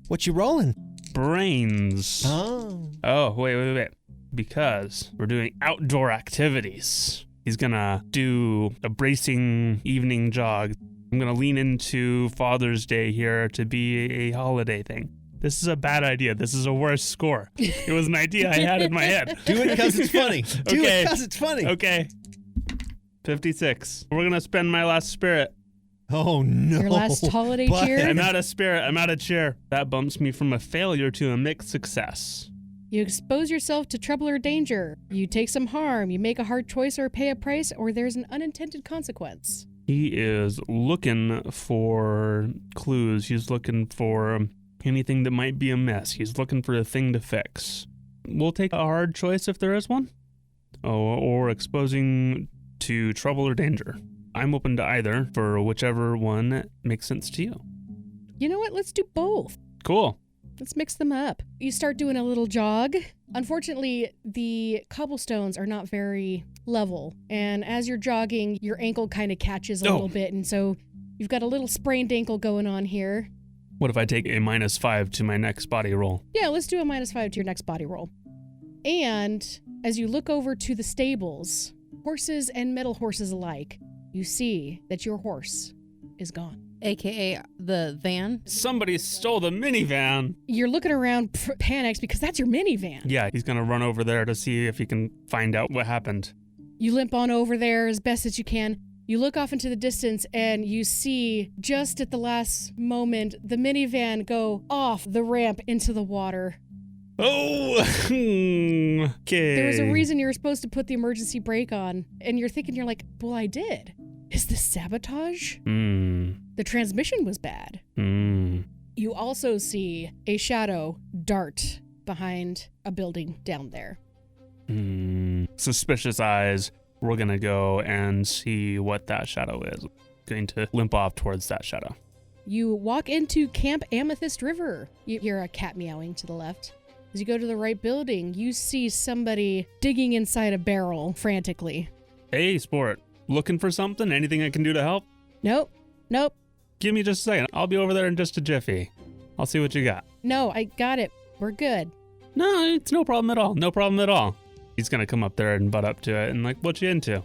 What you rolling? Brains. Oh, Wait. Because we're doing outdoor activities. He's gonna do a bracing evening jog. I'm gonna lean into Father's Day here to be a holiday thing. This is a bad idea. This is a worse score. It was an idea I had in my head. do it because it's funny. Do it because it's funny. Okay. 56. We're gonna spend my last spirit. Oh, no. Your last holiday But- cheer? I'm out of spirit. I'm out of cheer. That bumps me from a failure to a mixed success. You expose yourself to trouble or danger. You take some harm. You make a hard choice or pay a price, or there's an unintended consequence. He is looking for clues. He's looking for anything that might be amiss. He's looking for a thing to fix. We'll take a hard choice if there is one. Or exposing to trouble or danger. I'm open to either for whichever one makes sense to you. You know what? Let's do both. Cool. Let's mix them up. You start doing a little jog. Unfortunately, the cobblestones are not very level. And as you're jogging, your ankle kind of catches a little bit. And so you've got a little sprained ankle going on here. What if I take a -5 to my next body roll? Yeah, let's do a -5 to your next body roll. And as you look over to the stables, horses and metal horses alike, you see that your horse is gone. AKA the van. Somebody stole the minivan. You're looking around panicked because that's your minivan. Yeah, he's going to run over there to see if he can find out what happened. You limp on over there as best as you can. You look off into the distance and you see, just at the last moment, the minivan go off the ramp into the water. Oh, okay. There was a reason you were supposed to put the emergency brake on. And you're thinking, you're like, well, I did. Is this sabotage? The transmission was bad. You also see a shadow dart behind a building down there. Suspicious eyes. We're going to go and see what that shadow is. Going to limp off towards that shadow. You walk into Camp Amethyst River. You hear a cat meowing to the left. As you go to the right building, you see somebody digging inside a barrel frantically. Hey, sport. Looking for something? Anything I can do to help? Nope. Give me just a second. I'll be over there in just a jiffy. I'll see what you got. No, I got it. We're good. No, it's no problem at all. No problem at all. He's gonna come up there and butt up to it and like, what you into?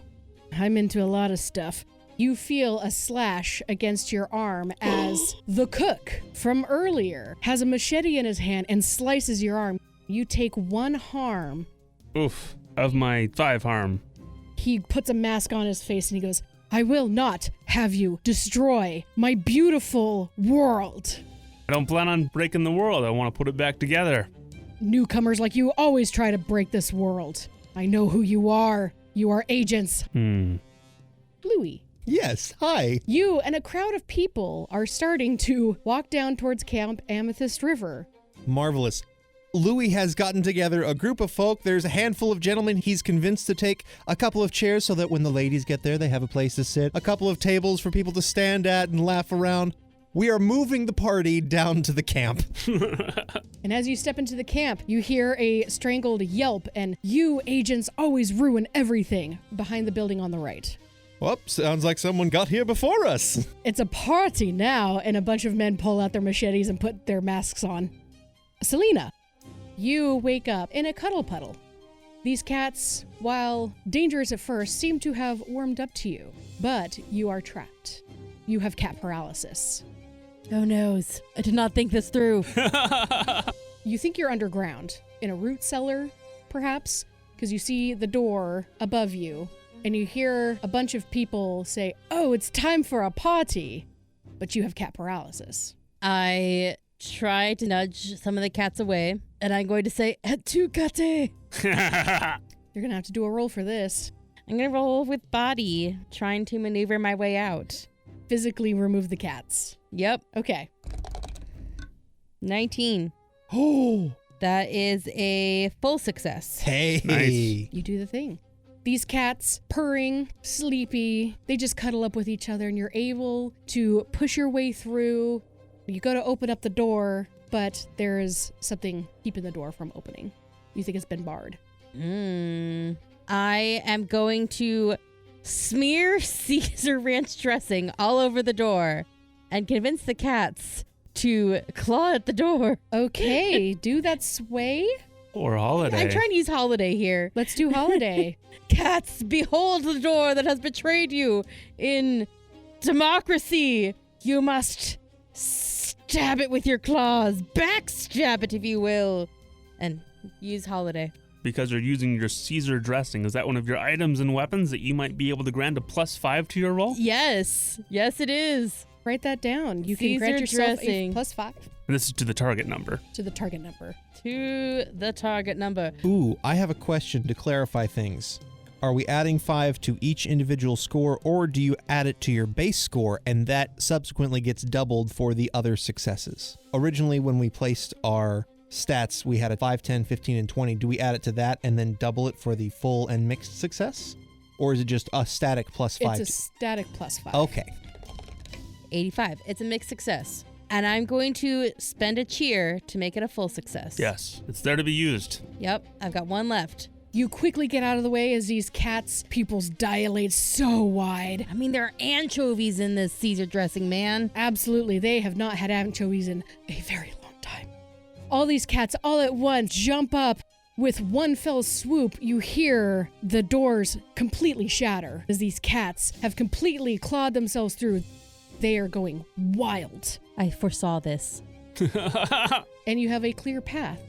I'm into a lot of stuff. You feel a slash against your arm as the cook from earlier has a machete in his hand and slices your arm. You take 1 harm. Oof. Of my 5 harm. He puts a mask on his face and he goes, I will not have you destroy my beautiful world. I don't plan on breaking the world. I want to put it back together. Newcomers like you always try to break this world. I know who you are. You are agents. Louis. Yes, hi. You and a crowd of people are starting to walk down towards Camp Amethyst River. Marvelous. Louis has gotten together a group of folk. There's a handful of gentlemen he's convinced to take a couple of chairs so that when the ladies get there, they have a place to sit. A couple of tables for people to stand at and laugh around. We are moving the party down to the camp. And as you step into the camp, you hear a strangled yelp and you agents always ruin everything behind the building on the right. Whoop, sounds like someone got here before us. It's a party now, and a bunch of men pull out their machetes and put their masks on. Selena, you wake up in a cuddle puddle. These cats, while dangerous at first, seem to have warmed up to you, but you are trapped. You have cat paralysis. Oh noes. I did not think this through. You think you're underground, in a root cellar, perhaps, because you see the door above you, and you hear a bunch of people say, oh, it's time for a party, but you have cat paralysis. I try to nudge some of the cats away, and I'm going to say, "Et tu kate?" You're going to have to do a roll for this. I'm going to roll with body, trying to maneuver my way out. Physically remove the cats. Yep. Okay. 19. Oh, That is a full success. hey. Nice. You do the thing. These cats, purring, sleepy, they just cuddle up with each other and you're able to push your way through. You go to open up the door, but there is something keeping the door from opening. You think it's been barred. I am going to smear Caesar ranch dressing all over the door and convince the cats to claw at the door. Okay, do that sway. Or holiday. I'm trying to use holiday here. Let's do holiday. Cats, behold the door that has betrayed you. In democracy, you must stab it with your claws. Backstab it, if you will. And use holiday. Because you're using your Caesar dressing. Is that one of your items and weapons that you might be able to grant a +5 to your roll? Yes. Yes, it is. Write that down. You can Caesar grant yourself dressing. a +5 And this is to the target number. to the target number. To the target number. Ooh, I have a question to clarify things. Are we adding 5 to each individual score, or do you add it to your base score and that subsequently gets doubled for the other successes? Originally, when we placed our stats, we had a 5, 10, 15, and 20. Do we add it to that and then double it for the full and mixed success? Or is it just a static +5? It's a static +5. Okay. 85. It's a mixed success. And I'm going to spend a cheer to make it a full success. Yes, it's there to be used. Yep, I've got one left. You quickly get out of the way as these cats' pupils dilate so wide. I mean, there are anchovies in this Caesar dressing, man. Absolutely, they have not had anchovies in a very long time. All these cats all at once jump up. With one fell swoop, you hear the doors completely shatter as these cats have completely clawed themselves through. They are going wild. I foresaw this. And you have a clear path.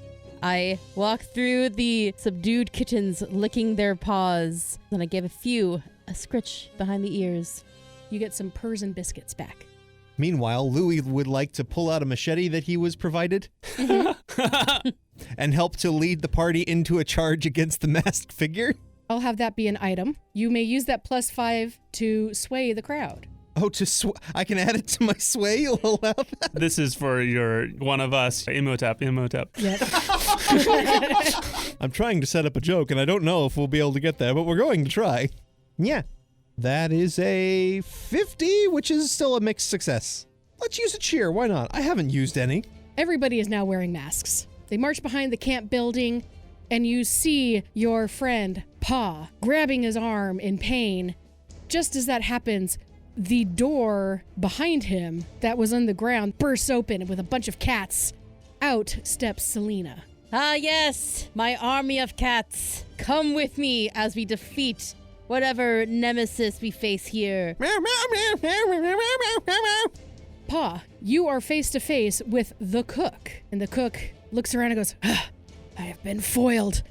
I walk through the subdued kittens licking their paws. Then I give a few a scritch behind the ears. You get some purrs and biscuits back. Meanwhile, Louis would like to pull out a machete that he was provided and help to lead the party into a charge against the masked figure. I'll have that be an item. You may use that +5 to sway the crowd. Oh, I can add it to my sway? You'll allow that? This is for your one of us. Imhotep. Yep. I'm trying to set up a joke, and I don't know if we'll be able to get there, but we're going to try. Yeah. That is a 50, which is still a mixed success. Let's use a cheer. Why not? I haven't used any. Everybody is now wearing masks. They march behind the camp building, and you see your friend, Pa, grabbing his arm in pain. Just as that happens, the door behind him that was on the ground bursts open with a bunch of cats. Out steps Selena. Ah, yes, my army of cats. Come with me as we defeat whatever nemesis we face here. Pa, you are face to face with the cook. And the cook looks around and goes, I have been foiled.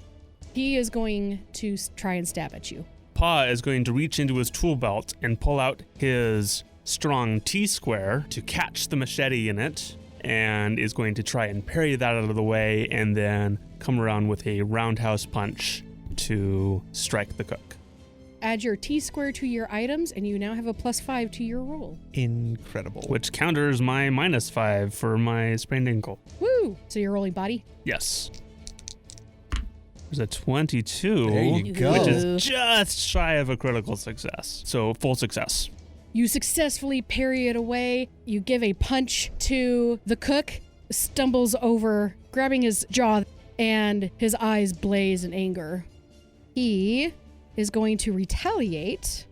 He is going to try and stab at you. Pa is going to reach into his tool belt and pull out his strong T-square to catch the machete in it, and is going to try and parry that out of the way and then come around with a roundhouse punch to strike the cook. Add your T-square to your items, and you now have a +5 to your roll. Incredible. Which counters my -5 for my sprained ankle. Woo! So you're rolling body? Yes. There's a 22, There you go. which is just shy of a critical success. So full success. You successfully parry it away. You give a punch to the cook, stumbles over, grabbing his jaw, and his eyes blaze in anger. He is going to retaliate.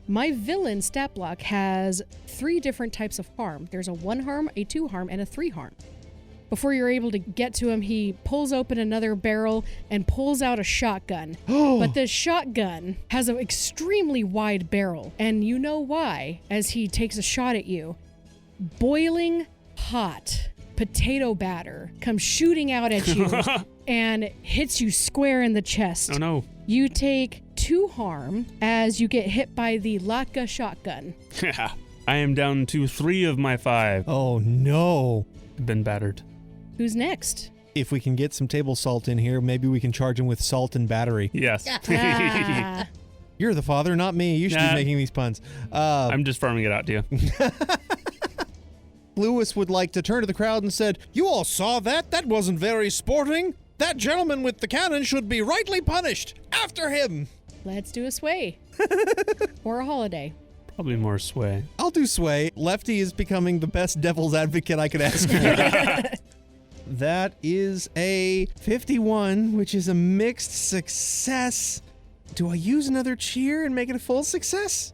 My villain stat block has 3 different types of harm. There's a 1 harm, a 2 harm, and a 3 harm. Before you're able to get to him, he pulls open another barrel and pulls out a shotgun. But this shotgun has an extremely wide barrel, and you know why as he takes a shot at you. Boiling hot potato batter comes shooting out at you and hits you square in the chest. Oh no. You take 2 harm as you get hit by the Latka shotgun. I am down to 3 of my 5. Oh, no. I've been battered. Who's next? If we can get some table salt in here, maybe we can charge him with salt and battery. Yes. Ah. You're the father, not me. You should Nah. be making these puns. I'm just farming it out to you. Lewis would like to turn to the crowd and said, "You all saw that? That wasn't very sporting. That gentleman with the cannon should be rightly punished. After him!" Let's do a sway. Or a holiday. Probably more sway. I'll do sway. Lefty is becoming the best devil's advocate I could ask for. That is a 51, which is a mixed success. Do I use another cheer and make it a full success?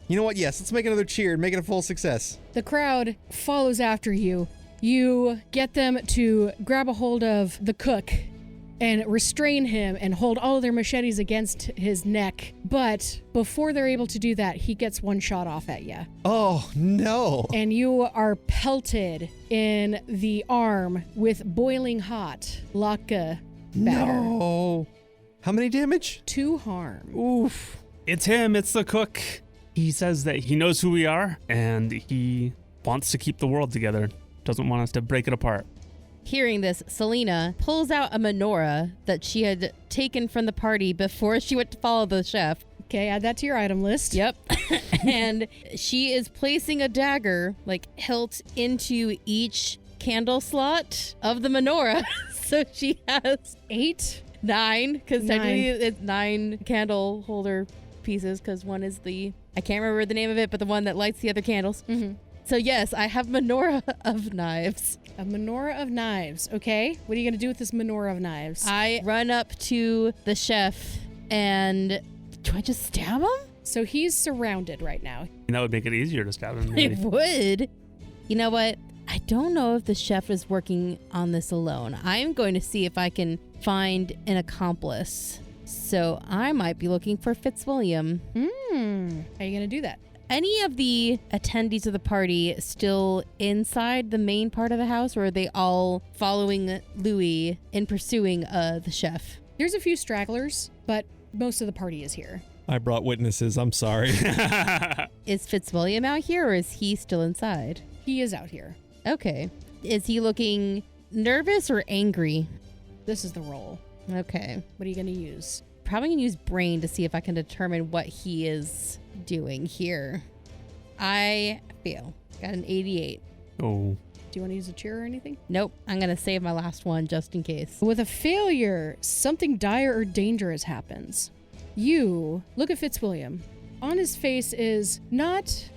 You know what? Yes, let's make another cheer and make it a full success. The crowd follows after you. You get them to grab a hold of the cook and restrain him and hold all of their machetes against his neck. But before they're able to do that, he gets 1 shot off at you. Oh, no. And you are pelted in the arm with boiling hot Latka batter. No. How many damage? 2 harm. Oof. It's him. It's the cook. He says that he knows who we are and he wants to keep the world together. Doesn't want us to break it apart. Hearing this, Selena pulls out a menorah that she had taken from the party before she went to follow the chef. Okay, add that to your item list. Yep. And she is placing a dagger, like hilt, into each candle slot of the menorah. So she has 9, because technically it's 9 candle holder pieces, because one is I can't remember the name of it, but the one that lights the other candles. Mm-hmm. So yes, I have menorah of knives. A menorah of knives. Okay, what are you going to do with this menorah of knives? I run up to the chef and do I just stab him? So he's surrounded right now. And that would make it easier to stab him. It Maybe. would. You know what? I don't know if the chef is working on this alone. I'm going to see if I can find an accomplice. So I might be looking for Fitzwilliam. How are you going to do that? Any of the attendees of the party still inside the main part of the house, or are they all following Louis in pursuing the chef? There's a few stragglers, but most of the party is here. I brought witnesses. I'm sorry. Is Fitzwilliam out here, or is he still inside? He is out here. Okay. Is he looking nervous or angry? This is the roll. Okay. What are you going to use? Probably going to use brain to see if I can determine what he is doing here. I fail. Got an 88. Oh. Do you want to use a cheer or anything? Nope. I'm going to save my last one just in case. With a failure, something dire or dangerous happens. You look at Fitzwilliam. On his face is not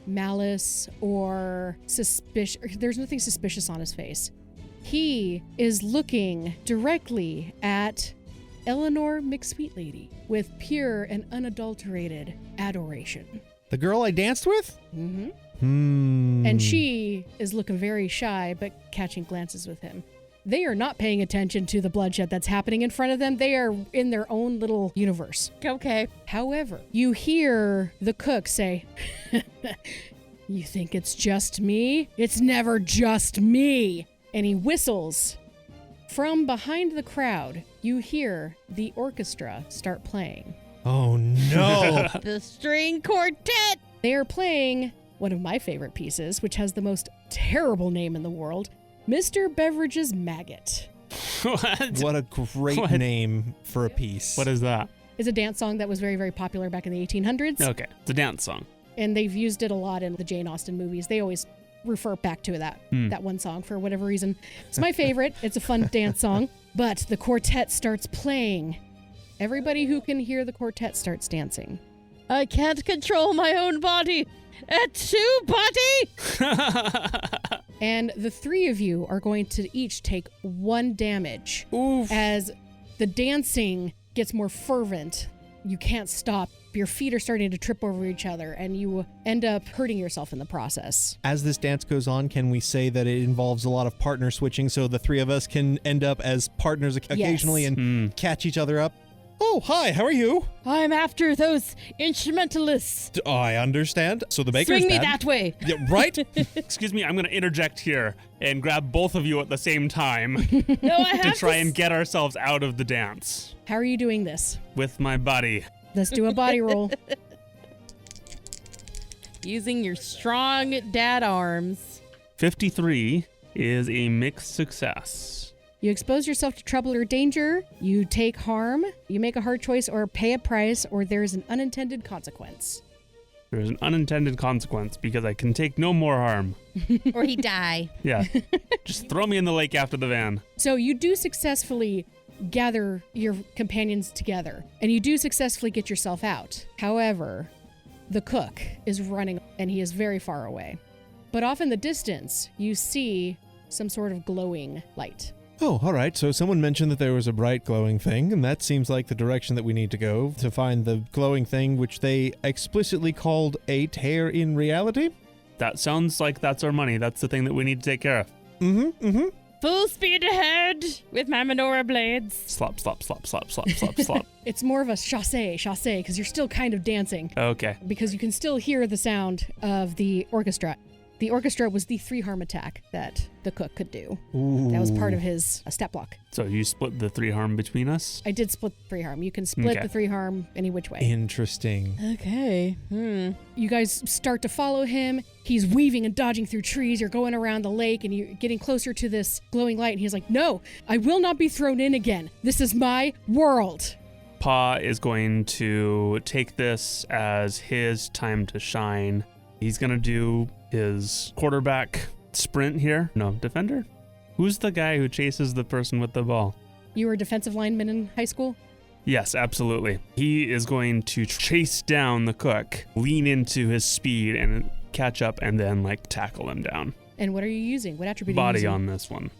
malice or suspicion. There's nothing suspicious on his face. He is looking directly at Eleanor McSweetlady with pure and unadulterated adoration. The girl I danced with? Mm-hmm. Hmm. And she is looking very shy, but catching glances with him. They are not paying attention to the bloodshed that's happening in front of them. They are in their own little universe. Okay. However, you hear the cook say, "You think it's just me? It's never just me." And he whistles. From behind the crowd, you hear the orchestra start playing. Oh, no. The string quartet. They are playing one of my favorite pieces, which has the most terrible name in the world, Mr. Beveridge's Maggot. What? What a great What? name for a piece. What is that? It's a dance song that was very, very popular back in the 1800s. Okay, it's a dance song. And they've used it a lot in the Jane Austen movies. They always refer back to that one song for whatever reason. It's my favorite. It's a fun dance song. But the quartet starts playing. Everybody who can hear the quartet starts dancing. I can't control my own body. Achoo, buddy! And the three of you are going to each take 1 damage. Oof. As the dancing gets more fervent. You can't stop. Your feet are starting to trip over each other, and you end up hurting yourself in the process. As this dance goes on, can we say that it involves a lot of partner switching so the three of us can end up as partners occasionally Yes. and catch each other up? Oh, hi, how are you? I'm after those instrumentalists. I understand. So the baker's Swing me bad. that way. Yeah, right? Excuse me, I'm going to interject here and grab both of you at the same time No, I to have try and get ourselves out of the dance How are you doing this? with my body. Let's do a body roll. Using your strong dad arms. 53 is a mixed success. You expose yourself to trouble or danger, you take harm, you make a hard choice or pay a price, or there's an unintended consequence. There's an unintended consequence because I can take no more harm. Or he die. Yeah. Just throw me in the lake after the van. So you do successfully gather your companions together, and you do successfully get yourself out. However, the cook is running, and he is very far away. But off in the distance, you see some sort of glowing light. Oh, all right. So someone mentioned that there was a bright glowing thing, and that seems like the direction that we need to go to find the glowing thing, which they explicitly called a tear in reality. That sounds like that's our money. That's the thing that we need to take care of. Mm-hmm. Full speed ahead with my menorah blades. Slop, slop, slop, slop, slop, slop, slop. It's more of a chassé, because you're still kind of dancing, Okay. because you can still hear the sound of the orchestra. The orchestra was the 3-harm attack that the cook could do. Ooh. That was part of his step block. So you split the 3 harm between us? I did split 3-harm. You can split Okay. the 3-harm any which way. Interesting. Okay. You guys start to follow him. He's weaving and dodging through trees. You're going around the lake and you're getting closer to this glowing light. And he's like, "No, I will not be thrown in again. This is my world." Pa is going to take this as his time to shine. He's going to do his quarterback sprint here. No, defender? Who's the guy who chases the person with the ball? You were a defensive lineman in high school? Yes, absolutely. He is going to chase down the cook, lean into his speed and catch up and then tackle him down. And what are you using? What attribute are you Body using? on this one.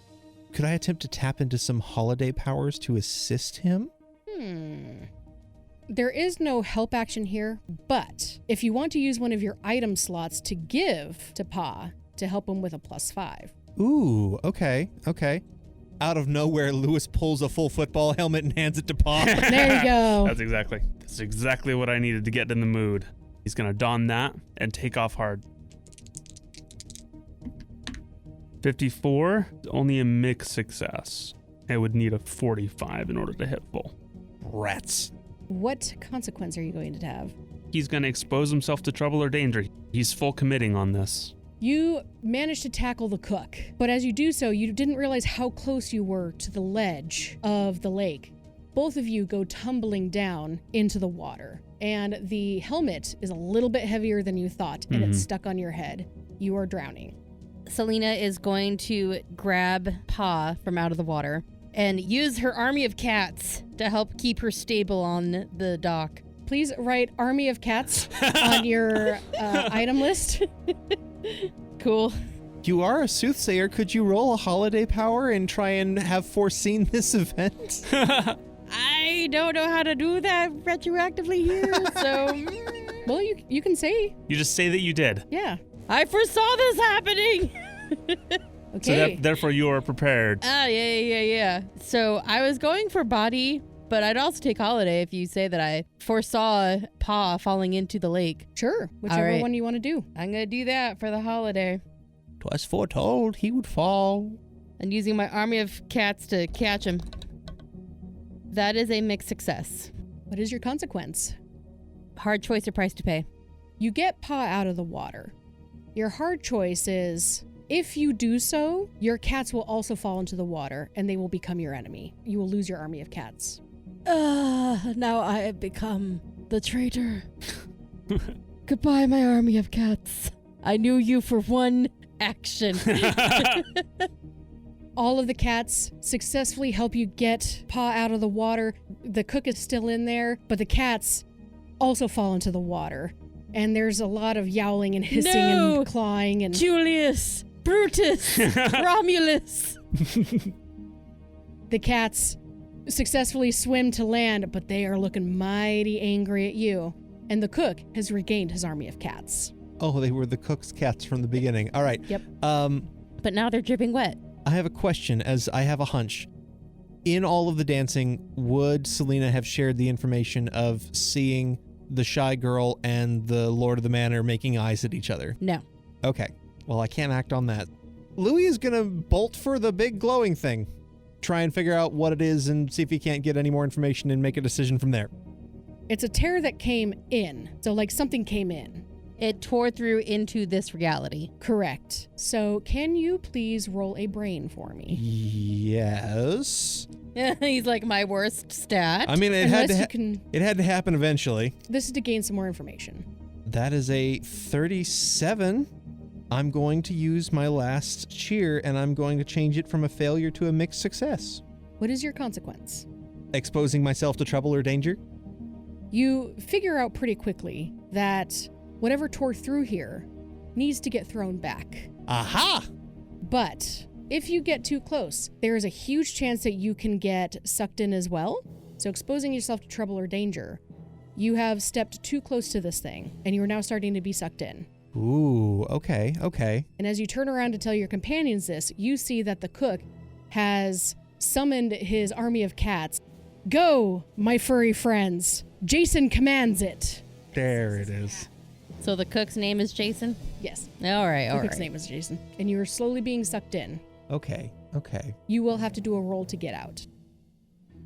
Could I attempt to tap into some holiday powers to assist him? There is no help action here, but if you want to use one of your item slots to give to Pa to help him with a +5. Ooh, okay. Out of nowhere, Lewis pulls a full football helmet and hands it to Pa. There you go. That's exactly what I needed to get in the mood. He's going to don that and take off hard. 54, only a mixed success. I would need a 45 in order to hit full. Rats. What consequence are you going to have? He's going to expose himself to trouble or danger. He's full committing on this. You managed to tackle the cook, but as you do so, you didn't realize how close you were to the ledge of the lake. Both of you go tumbling down into the water, and the helmet is a little bit heavier than you thought, and it's stuck on your head. You are drowning. Selena is going to grab Pa from out of the water and use her army of cats to help keep her stable on the dock. Please write Army of Cats on your item list. Cool. You are a soothsayer. Could you roll a holiday power and try and have foreseen this event? I don't know how to do that retroactively here, so... Well, you can say, You just say that you did. yeah. I foresaw this happening! Okay. So therefore you are prepared. Yeah. So I was going for body, but I'd also take holiday if you say that I foresaw Pa falling into the lake. Sure. Whichever right. one you want to do. I'm going to do that for the holiday. 'Twas foretold he would fall. And using my army of cats to catch him. That is a mixed success. What is your consequence? Hard choice or price to pay. You get Pa out of the water. Your hard choice is, if you do so, your cats will also fall into the water and they will become your enemy. You will lose your army of cats. Now I have become the traitor. Goodbye, my army of cats. I knew you for one action. All of the cats successfully help you get Pa out of the water. The cook is still in there, but the cats also fall into the water. And there's a lot of yowling and hissing No! and clawing and Julius, Brutus, Romulus. the cats successfully swim to land, but they are looking mighty angry at you. And the cook has regained his army of cats. Oh, they were the cook's cats from the beginning. All right. Yep. But now they're dripping wet. I have a question, as I have a hunch. In all of the dancing, would Selena have shared the information of seeing the shy girl and the Lord of the Manor making eyes at each other? No. Okay. Well, I can't act on that. Louis is going to bolt for the big glowing thing. Try and figure out what it is and see if he can't get any more information and make a decision from there. It's a tear that came in. So like something came in. It tore through into this reality. Correct. So can you please roll a brain for me? Yes. He's like my worst stat. I mean, it had Unless to you can... it had to happen eventually. This is to gain some more information. That is a 37. I'm going to use my last cheer and I'm going to change it from a failure to a mixed success. What is your consequence? Exposing myself to trouble or danger? You figure out pretty quickly that whatever tore through here needs to get thrown back. Aha! But if you get too close, there is a huge chance that you can get sucked in as well. So exposing yourself to trouble or danger, you have stepped too close to this thing and you're now starting to be sucked in. Ooh, okay. And as you turn around to tell your companions this, you see that the cook has summoned his army of cats. Go, my furry friends. Jason commands it. There it is. So the cook's name is Jason? Yes. All right. The cook's name is Jason. And you are slowly being sucked in. Okay. You will have to do a roll to get out.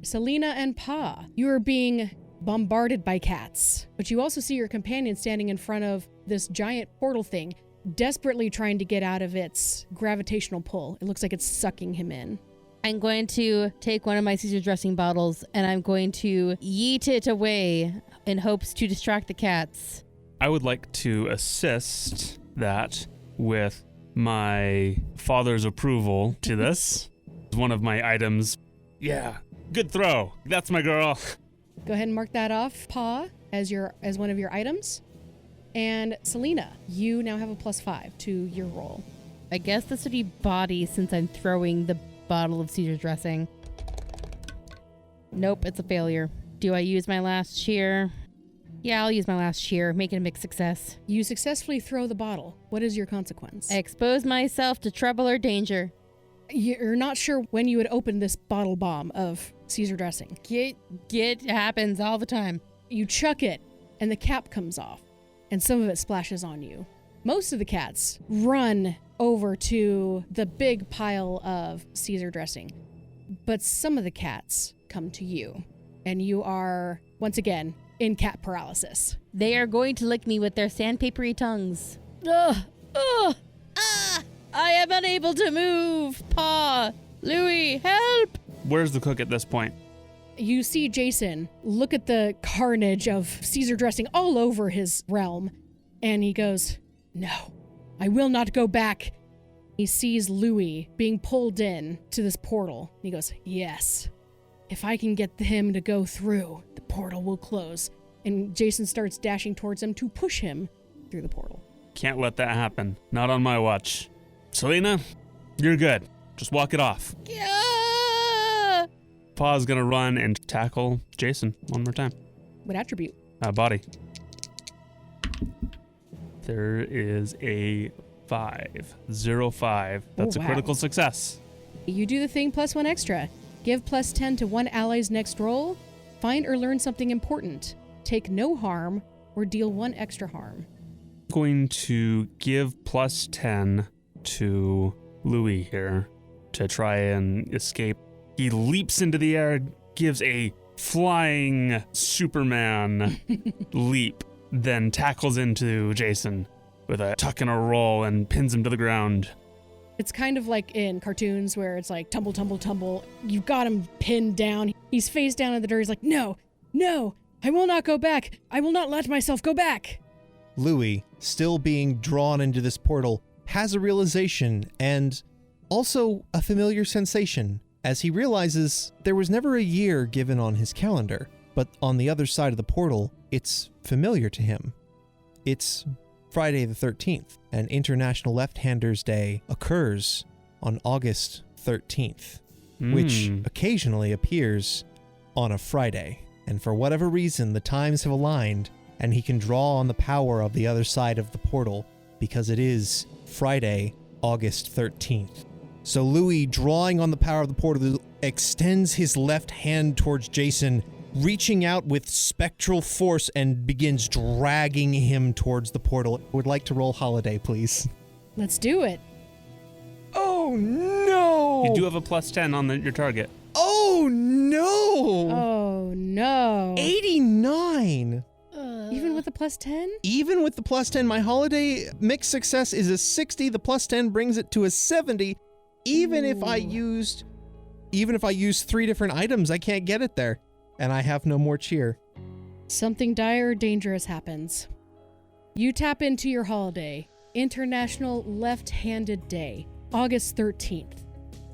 Selena and Pa, you are being bombarded by cats. But you also see your companion standing in front of this giant portal thing, desperately trying to get out of its gravitational pull. It looks like it's sucking him in. I'm going to take one of my Caesar dressing bottles and I'm going to yeet it away in hopes to distract the cats. I would like to assist that with my father's approval to this. One of my items. Yeah, good throw. That's my girl. Go ahead and mark that off, Pa, as one of your items. And Selena, you now have a +5 to your roll. I guess this would be body since I'm throwing the bottle of Caesar dressing. Nope, it's a failure. Do I use my last cheer? Yeah, I'll use my last cheer. Make it a mixed success. You successfully throw the bottle. What is your consequence? I expose myself to trouble or danger. You're not sure when you would open this bottle bomb of Caesar dressing. It happens all the time. You chuck it, and the cap comes off, and some of it splashes on you. Most of the cats run over to the big pile of Caesar dressing, but some of the cats come to you, and you are, once again, in cat paralysis. They are going to lick me with their sandpapery tongues. Ugh! Ugh! Ah! I am unable to move! Pa! Louis, help! Where's the cook at this point? You see Jason look at the carnage of Caesar dressing all over his realm, and he goes, "No, I will not go back." He sees Louis being pulled in to this portal. He goes, "Yes, if I can get him to go through, the portal will close." And Jason starts dashing towards him to push him through the portal. Can't let that happen. Not on my watch. Selena, you're good. Just walk it off. Yeah! Pa's gonna run and tackle Jason one more time. What attribute? Body. There is a 5. 0-5. That's Oh, a wow. critical success. You do the thing +1 extra. Give +10 to one ally's next roll. Find or learn something important. Take no harm or deal 1 extra harm. Going to give +10 to Louis here to try and escape. He leaps into the air, gives a flying Superman leap, then tackles into Jason with a tuck and a roll and pins him to the ground. It's kind of like in cartoons where it's like tumble, tumble, tumble. You've got him pinned down. He's face down in the dirt. He's like, no, I will not go back. I will not let myself go back. Louis, still being drawn into this portal, has a realization and also a familiar sensation as he realizes there was never a year given on his calendar, but on the other side of the portal, it's familiar to him. It's Friday the 13th, and International Left-Handers Day occurs on August 13th, which occasionally appears on a Friday. And for whatever reason, the times have aligned, and he can draw on the power of the other side of the portal because it is Friday, August 13th. So Louis, drawing on the power of the portal, extends his left hand towards Jason, reaching out with spectral force and begins dragging him towards the portal. Would like to roll Holiday, please. Let's do it. Oh no! You do have a +10 on your target. Oh no! Oh, no. 89! Even with the +10? Even with the +10, my Holiday mixed success is a 60. The +10 brings it to a 70. Even if I used 3 different items, I can't get it there. And I have no more cheer. Something dire or dangerous happens. You tap into your holiday, International Left-Handed Day, August 13th,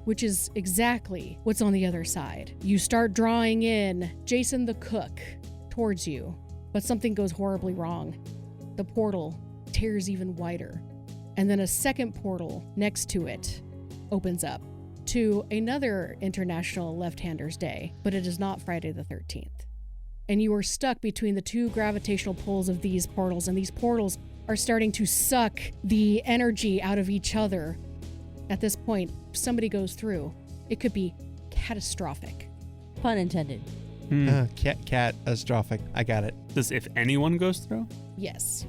which is exactly what's on the other side. You start drawing in Jason the cook towards you, but something goes horribly wrong. The portal tears even wider, and then a second portal next to it opens up to another International Left-Handers Day, but it is not Friday the 13th. And you are stuck between the 2 gravitational pulls of these portals, and these portals are starting to suck the energy out of each other. At this point, if somebody goes through, it could be catastrophic. Pun intended. Catastrophic. I got it. Does if anyone goes through? Yes.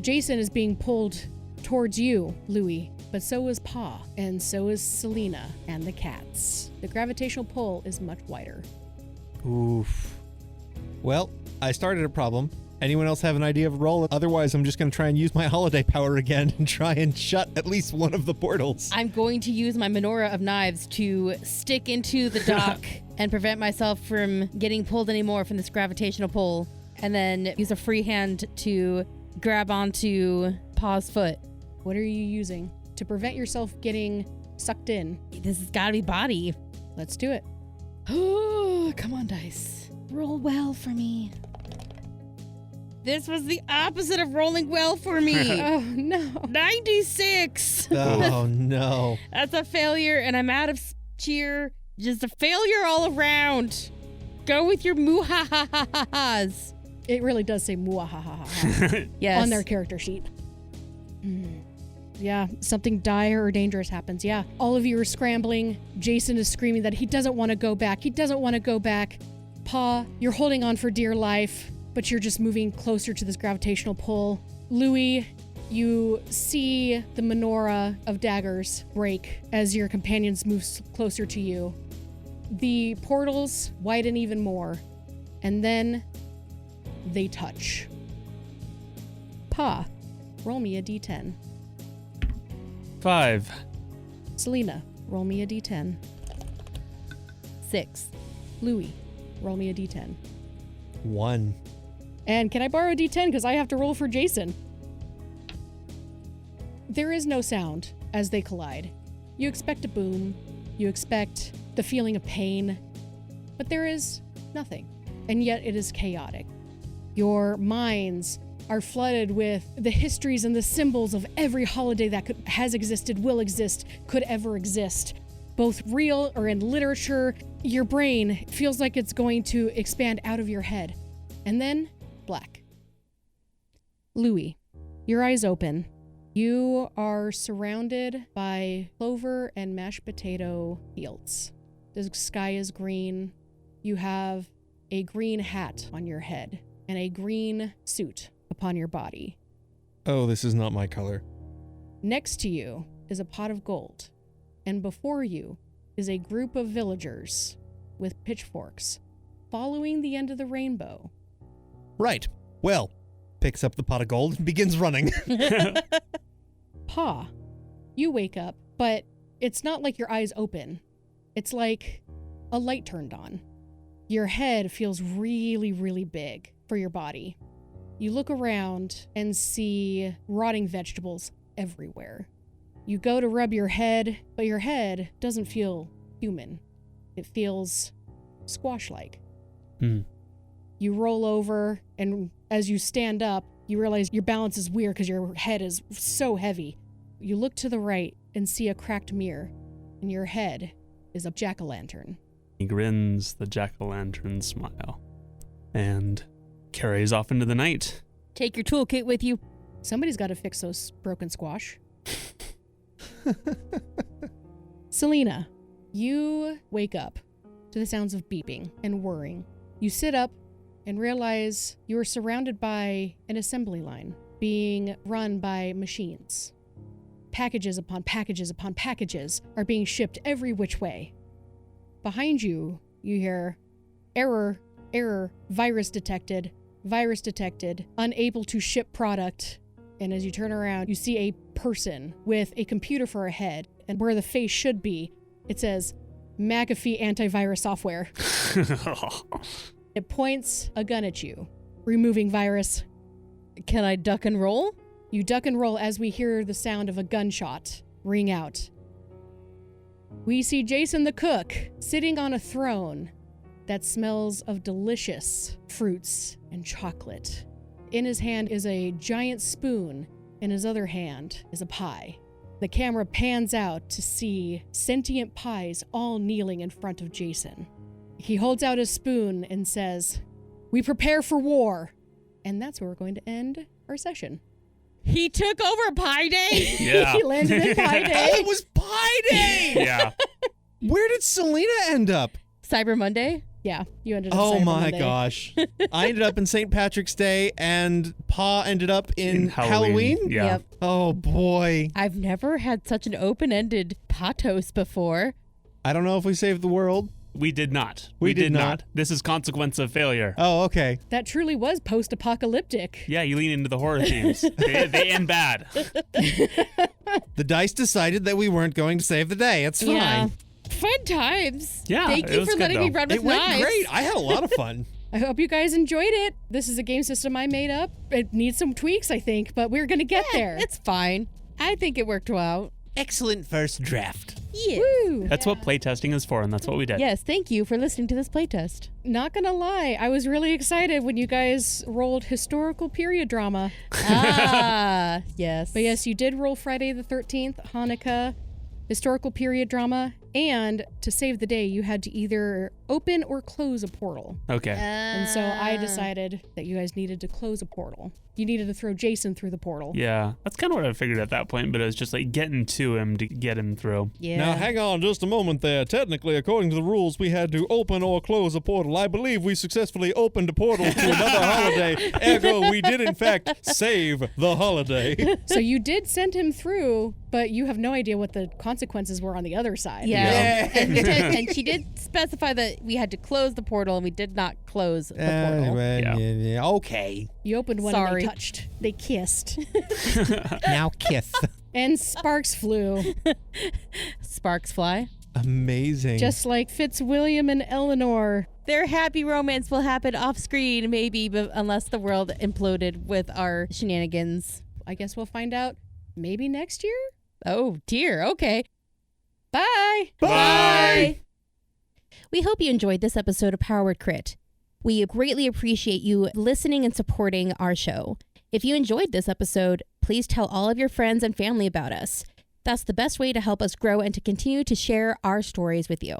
Jason is being pulled towards you, Louis, but so is Pa, and so is Selena and the cats. The gravitational pull is much wider. Oof. Well, I started a problem. Anyone else have an idea of a roll? Otherwise, I'm just going to try and use my Holiday power again and try and shut at least one of the portals. I'm going to use my menorah of knives to stick into the dock and prevent myself from getting pulled anymore from this gravitational pull, and then use a free hand to grab onto Pa's foot. What are you using to prevent yourself getting sucked in? This has got to be body. Let's do it. Oh, come on, dice. Roll well for me. This was the opposite of rolling well for me. Oh, no. 96. Oh, no. That's a failure, and I'm out of cheer. Just a failure all around. Go with your moo-ha-ha-ha-has. It really does say muahahaha Yes. on their character sheet. Yeah, something dire or dangerous happens. Yeah, all of you are scrambling. Jason is screaming that he doesn't want to go back. He doesn't want to go back. Pa, you're holding on for dear life, but you're just moving closer to this gravitational pull. Louis, you see the menorah of daggers break as your companions move closer to you. The portals widen even more, and then they touch. Pa, roll me a d10. 5. Selena, roll me a d10. 6. Louis, roll me a d10. 1. And can I borrow a d10 because I have to roll for Jason? There is no sound as they collide. You expect a boom. You expect the feeling of pain. But there is nothing. And yet it is chaotic. Your minds are flooded with the histories and the symbols of every holiday that has existed, will exist, could ever exist, both real or in literature. Your brain feels like it's going to expand out of your head. And then, black. Louis, your eyes open. You are surrounded by clover and mashed potato fields. The sky is green. You have a green hat on your head and a green suit upon your body. Oh, this is not my color. Next to you is a pot of gold, and before you is a group of villagers with pitchforks following the end of the rainbow. Right. Well, picks up the pot of gold and begins running. Pa, you wake up, but it's not like your eyes open. It's like a light turned on. Your head feels really, really big for your body. You look around and see rotting vegetables everywhere. You go to rub your head, but your head doesn't feel human. It feels squash-like. You roll over, and as you stand up, you realize your balance is weird because your head is so heavy. You look to the right and see a cracked mirror, and your head is a jack-o'-lantern. He grins the jack-o'-lantern smile and carries off into the night. Take your toolkit with you. Somebody's got to fix those broken squash. Selena, you wake up to the sounds of beeping and whirring. You sit up and realize you are surrounded by an assembly line being run by machines. Packages upon packages upon packages are being shipped every which way. Behind you, you hear, error, virus detected, unable to ship product. And as you turn around, you see a person with a computer for a head, and where the face should be, it says, McAfee antivirus software. It points a gun at you, removing virus. Can I duck and roll? You duck and roll as we hear the sound of a gunshot ring out. We see Jason the cook sitting on a throne that smells of delicious fruits and chocolate. In his hand is a giant spoon, in his other hand is a pie. The camera pans out to see sentient pies all kneeling in front of Jason. He holds out his spoon and says, "We prepare for war." And that's where we're going to end our session. He took over Pie Day? Yeah. He landed in Pie Day. Oh, it was Pie Day! Yeah. Where did Selena end up? Cyber Monday? Yeah, you ended up Oh Cyber my Monday. gosh. I ended up in St. Patrick's Day, and Pa ended up in Halloween? Yeah. Yep. Oh boy. I've never had such an open-ended PAHTOS before. I don't know if we saved the world. We did not. We did not. This is consequence of failure. Oh, okay. That truly was post-apocalyptic. Yeah, you lean into the horror themes. They end bad. The dice decided that we weren't going to save the day. It's fine. Yeah. Fun times. Yeah, Thank it you was for good, letting me though. run with It went knives. great. I had a lot of fun. I hope you guys enjoyed it. This is a game system I made up. It needs some tweaks, I think, but we're going to get there. It's fine. I think it worked well. Excellent first draft. Yeah. Woo! That's what playtesting is for, and that's what we did. Yes, thank you for listening to this playtest. Not gonna lie, I was really excited when you guys rolled historical period drama. Ah, yes. But yes, you did roll Friday the 13th, Hanukkah, historical period drama, and to save the day, you had to either open or close a portal. Okay. And so I decided that you guys needed to close a portal. You needed to throw Jason through the portal. Yeah, that's kind of what I figured at that point, but it was just like getting to him to get him through. Yeah. Now, hang on just a moment there. Technically, according to the rules, we had to open or close a portal. I believe we successfully opened a portal to another holiday. Ergo, we did, in fact, save the holiday. So you did send him through, but you have no idea what the consequences were on the other side. Yeah. And, and she did specify that we had to close the portal, and we did not close the portal. Yeah. Okay. You opened one and Sorry. they touched. They kissed. Now kiss. And sparks flew. Sparks fly. Amazing. Just like Fitzwilliam and Eleanor. Their happy romance will happen off screen, maybe, but unless the world imploded with our shenanigans. I guess we'll find out maybe next year? Oh, dear. Okay. Bye! Bye! We hope you enjoyed this episode of Power Word Crit. We greatly appreciate you listening and supporting our show. If you enjoyed this episode, please tell all of your friends and family about us. That's the best way to help us grow and to continue to share our stories with you.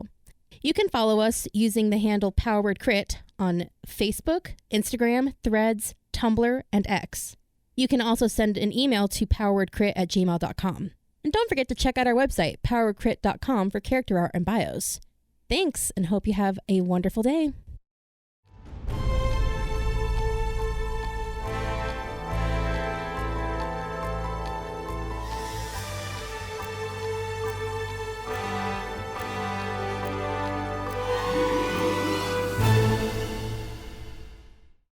You can follow us using the handle PowerWordCrit on Facebook, Instagram, Threads, Tumblr, and X. You can also send an email to powerwordcrit@gmail.com. And don't forget to check out our website, powerwordcrit.com, for character art and bios. Thanks, and hope you have a wonderful day.